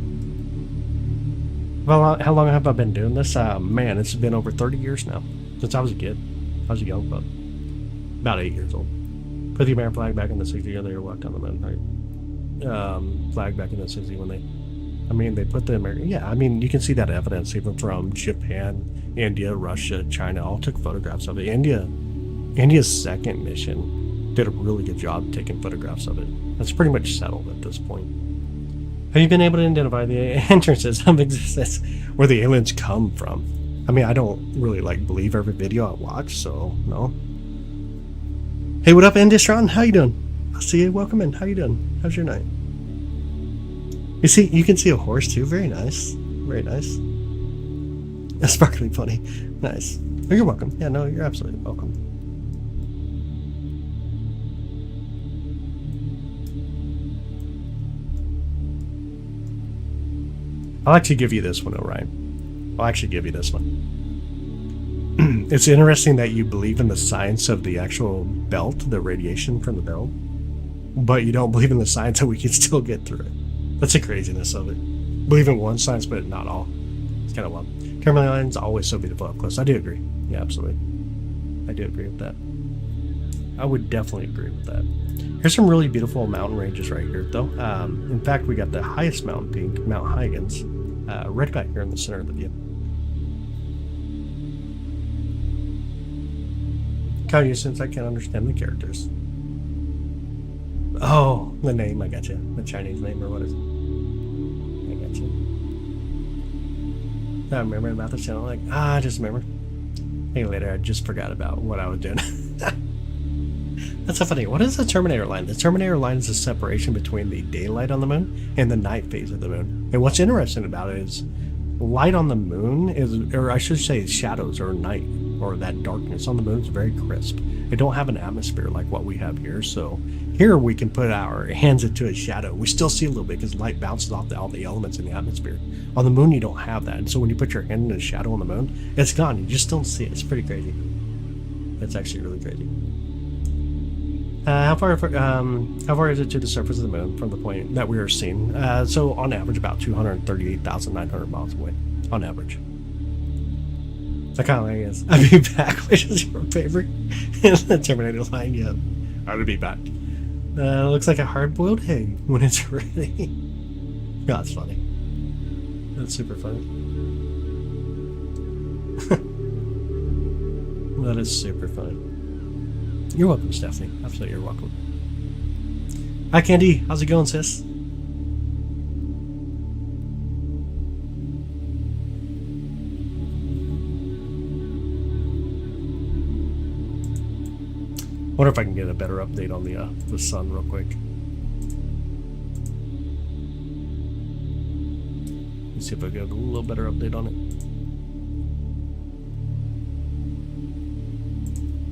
Well, how long have I been doing this? Man, it's been over 30 years now. Since I was a kid. I was a young bub. About 8 years old. Put the American flag back in the 60s. They walked down the moon, right? Flag back in the 60s when they put the American... Yeah, I mean, you can see that evidence even from Japan, India, Russia, China. All took photographs of it. India's second mission did a really good job taking photographs of it. That's pretty much settled at this point. Have you been able to identify the entrances of existence where the aliens come from? I mean, I don't really believe every video I watch, so no. Hey, what up, Indistron? How you doing? I'll see you. Welcome in. How you doing? How's your night? You see, you can see a horse too. Very nice. Very nice. A sparkly pony. Nice. Oh, you're welcome. Yeah, no, you're absolutely welcome. I'll actually give you this one, Orion. I'll actually give you this one. It's interesting that you believe in the science of the actual belt, the radiation from the belt, but you don't believe in the science that we can still get through it. That's the craziness of it. Believe in one science, but not all. It's kind of wild. Terminal lines always so beautiful up close. I do agree. Yeah, absolutely. I do agree with that. I would definitely agree with that. Here's some really beautiful mountain ranges right here, though. In fact, we got the highest mountain peak, Mount Huygens, right back here in the center of the view. Count since I can't understand the characters. Oh, the name, I got you. The Chinese name, or what is it? I got you. I remember about this channel, like, I just remember. Maybe later, I just forgot about what I was doing. That's so funny. What is the terminator line? The terminator line is the separation between the daylight on the moon and the night phase of the moon. And what's interesting about it is light on the moon is, or I should say shadows or night, or that darkness on the moon is very crisp. They don't have an atmosphere like what we have here. So here we can put our hands into a shadow. We still see a little bit because light bounces off all the elements in the atmosphere. On the moon, you don't have that. And so when you put your hand in a shadow on the moon, it's gone. You just don't see it. It's pretty crazy. It's actually really crazy. How far is it to the surface of the moon from the point that we are seeing? So on average, about 238,900 miles away. On average. That kind of like is. I'd be back, which is your favorite. The Terminator line, yeah. I would be back. Looks like a hard-boiled egg when it's ready. Oh, that's funny. That's super funny. That is super funny. You're welcome, Stephanie. Absolutely, you're welcome. Hi, Candy. How's it going, sis? Wonder if I can get a better update on the sun real quick. Let's see if I get a little better update on it.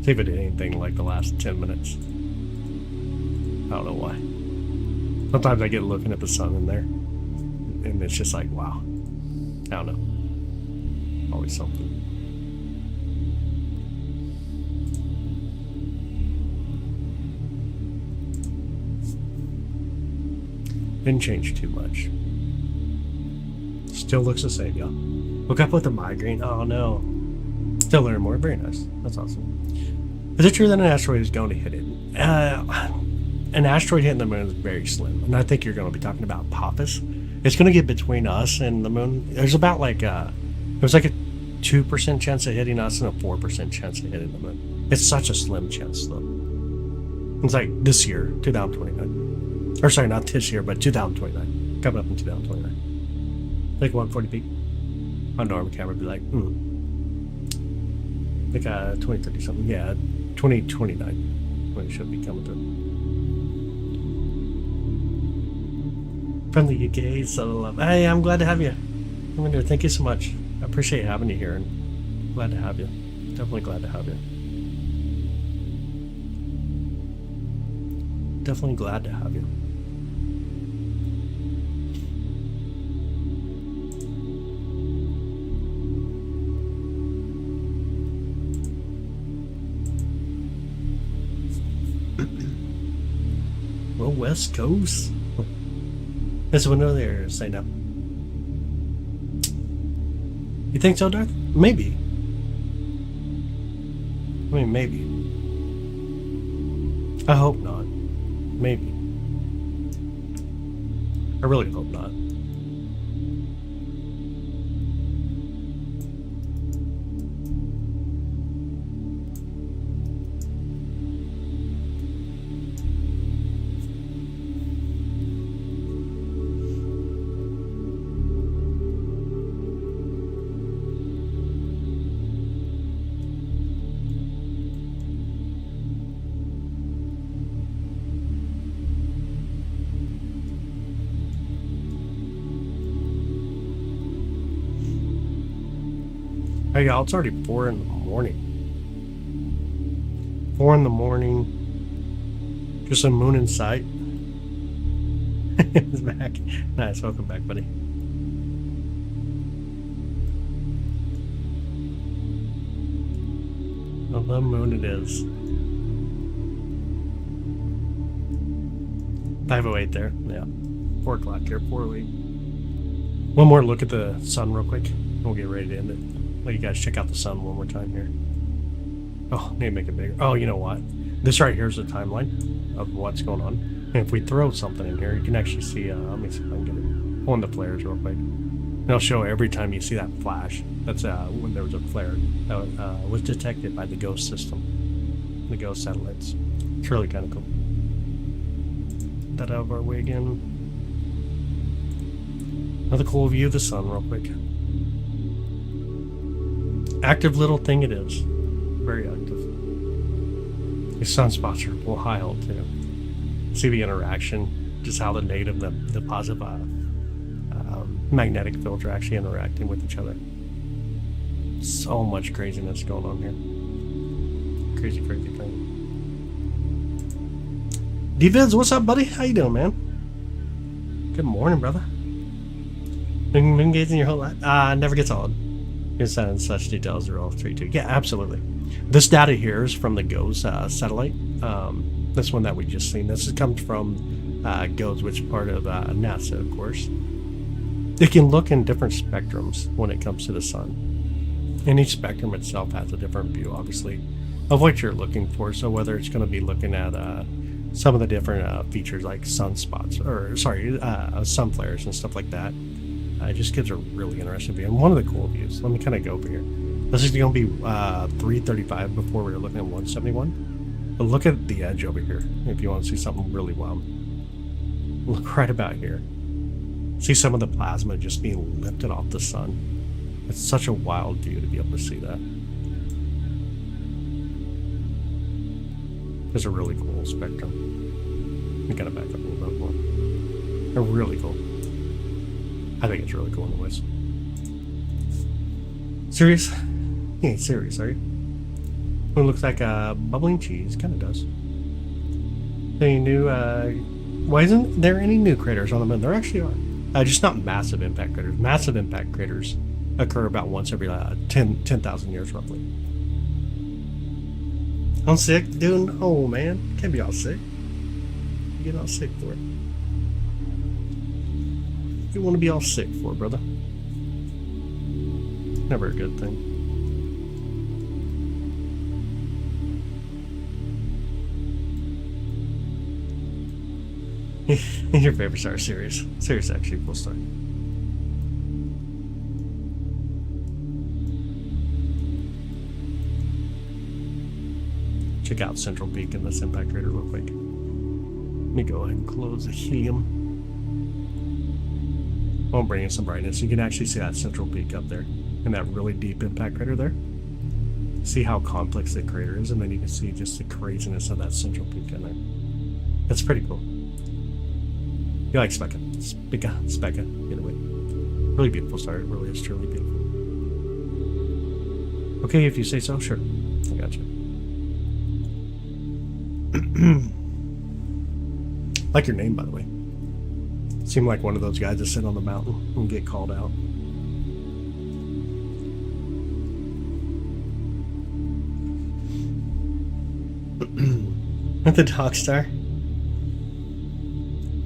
See if it did anything like the last 10 minutes. I don't know why. Sometimes I get looking at the sun in there, and it's just like, wow. I don't know. Always something. Didn't change too much. Still looks the same, y'all. Woke up with a migraine. Oh no. Still learning more. Very nice. That's awesome. Is it true that an asteroid is going to hit it? An asteroid hitting the moon is very slim, and I think you're going to be talking about Apophis. It's going to get between us and the moon. There's about like there's like a 2% chance of hitting us and a 4% chance of hitting the moon. It's such a slim chance, though. It's like this year, 2029. Or sorry, not this year, but 2029. Coming up in 2029. Like 140 feet. On normal camera would be like, like 2030 something. Yeah, 2029 when it should be coming through. From the UK, so love. Hey, I'm glad to have you. Thank you so much. I appreciate having you here, and glad to have you. Definitely glad to have you. Definitely glad to have you. Well, West Coast. There's a window there. Say no. You think so, Darth? Maybe. I mean, maybe. I hope not. Maybe. I really hope not. Hey y'all, it's already 4 in the morning. 4 in the morning. Just a moon in sight. It's back. Nice, welcome back, buddy. Oh, the moon it is. 5:08 there. Yeah. 4 o'clock here, 4:08. One more look at the sun real quick. We'll get ready to end it. Let you guys check out the sun one more time here. Oh, need to make it bigger. Oh, you know what? This right here is the timeline of what's going on. And if we throw something in here, you can actually see, let me see if I can get it. Pull in the flares real quick. And it'll show every time you see that flash. That's when there was a flare that was detected by the GHOST system. The GHOST satellites. It's really kind of cool. That out of our way again. Another cool view of the sun real quick. Active little thing it is. Very active. These sunspots are wild too. See the interaction, just how the negative and the positive magnetic fields are actually interacting with each other. So much craziness going on here. Crazy thing. D-Viz, what's up, buddy? How you doing, man? Good morning, brother. Been engaging your whole life? Never gets old. Your son and such details are all 3-2. Yeah, absolutely. This data here is from the GOES satellite. This one that we just seen. This comes from GOES, which is part of NASA, of course. It can look in different spectrums when it comes to the sun. And each spectrum itself has a different view, obviously, of what you're looking for. So whether it's going to be looking at some of the different features like sunspots, or sorry, sun flares and stuff like that. It just gives a really interesting view. And one of the cool views, let me kind of go over here. This is going to be 335 before we were looking at 171. But look at the edge over here if you want to see something really wild. Look right about here. See some of the plasma just being lifted off the sun. It's such a wild view to be able to see that. It's a really cool spectrum. We gotta back up a little bit more. They're really cool. I think it's really cool anyways. Serious? You ain't serious, are you? It looks like bubbling cheese. Kind of does. Any new, why isn't there any new craters on the moon? There actually are. Just not massive impact craters. Massive impact craters occur about once every 10,000 years, roughly. I'm sick, dude. Oh, man. Can't be all sick. You get all sick for it. You want to be all sick for, brother. Never a good thing. Your favorite star, Sirius. Sirius actually a cool star. Check out Central Peak in this impact crater real quick. Let me go ahead and close the helium. I'll bring in some brightness. You can actually see that Central Peak up there and that really deep impact crater there. See how complex the crater is, and then you can see just the craziness of that Central Peak in there. That's pretty cool. You like Spica? Spica. Either way. Really beautiful star. It really is truly beautiful. Okay, if you say so, sure. I got you. Like your name, by the way. Seem like one of those guys that sit on the mountain and get called out. With the dog star.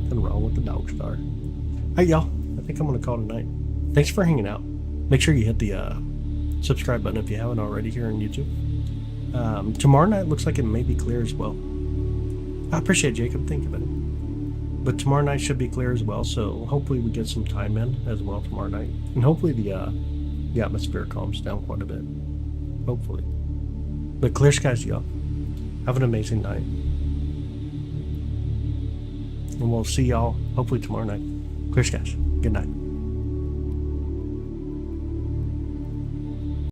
Nothing wrong with the dog star. Alright, y'all. I think I'm going to call it a night. Thanks for hanging out. Make sure you hit the subscribe button if you haven't already here on YouTube. Tomorrow night looks like it may be clear as well. I appreciate Jacob. Thank you, buddy. But tomorrow night should be clear as well, so hopefully we get some time in as well tomorrow night. And hopefully the atmosphere calms down quite a bit. Hopefully. But clear skies, y'all. Have an amazing night. And we'll see y'all hopefully tomorrow night. Clear skies. Good night.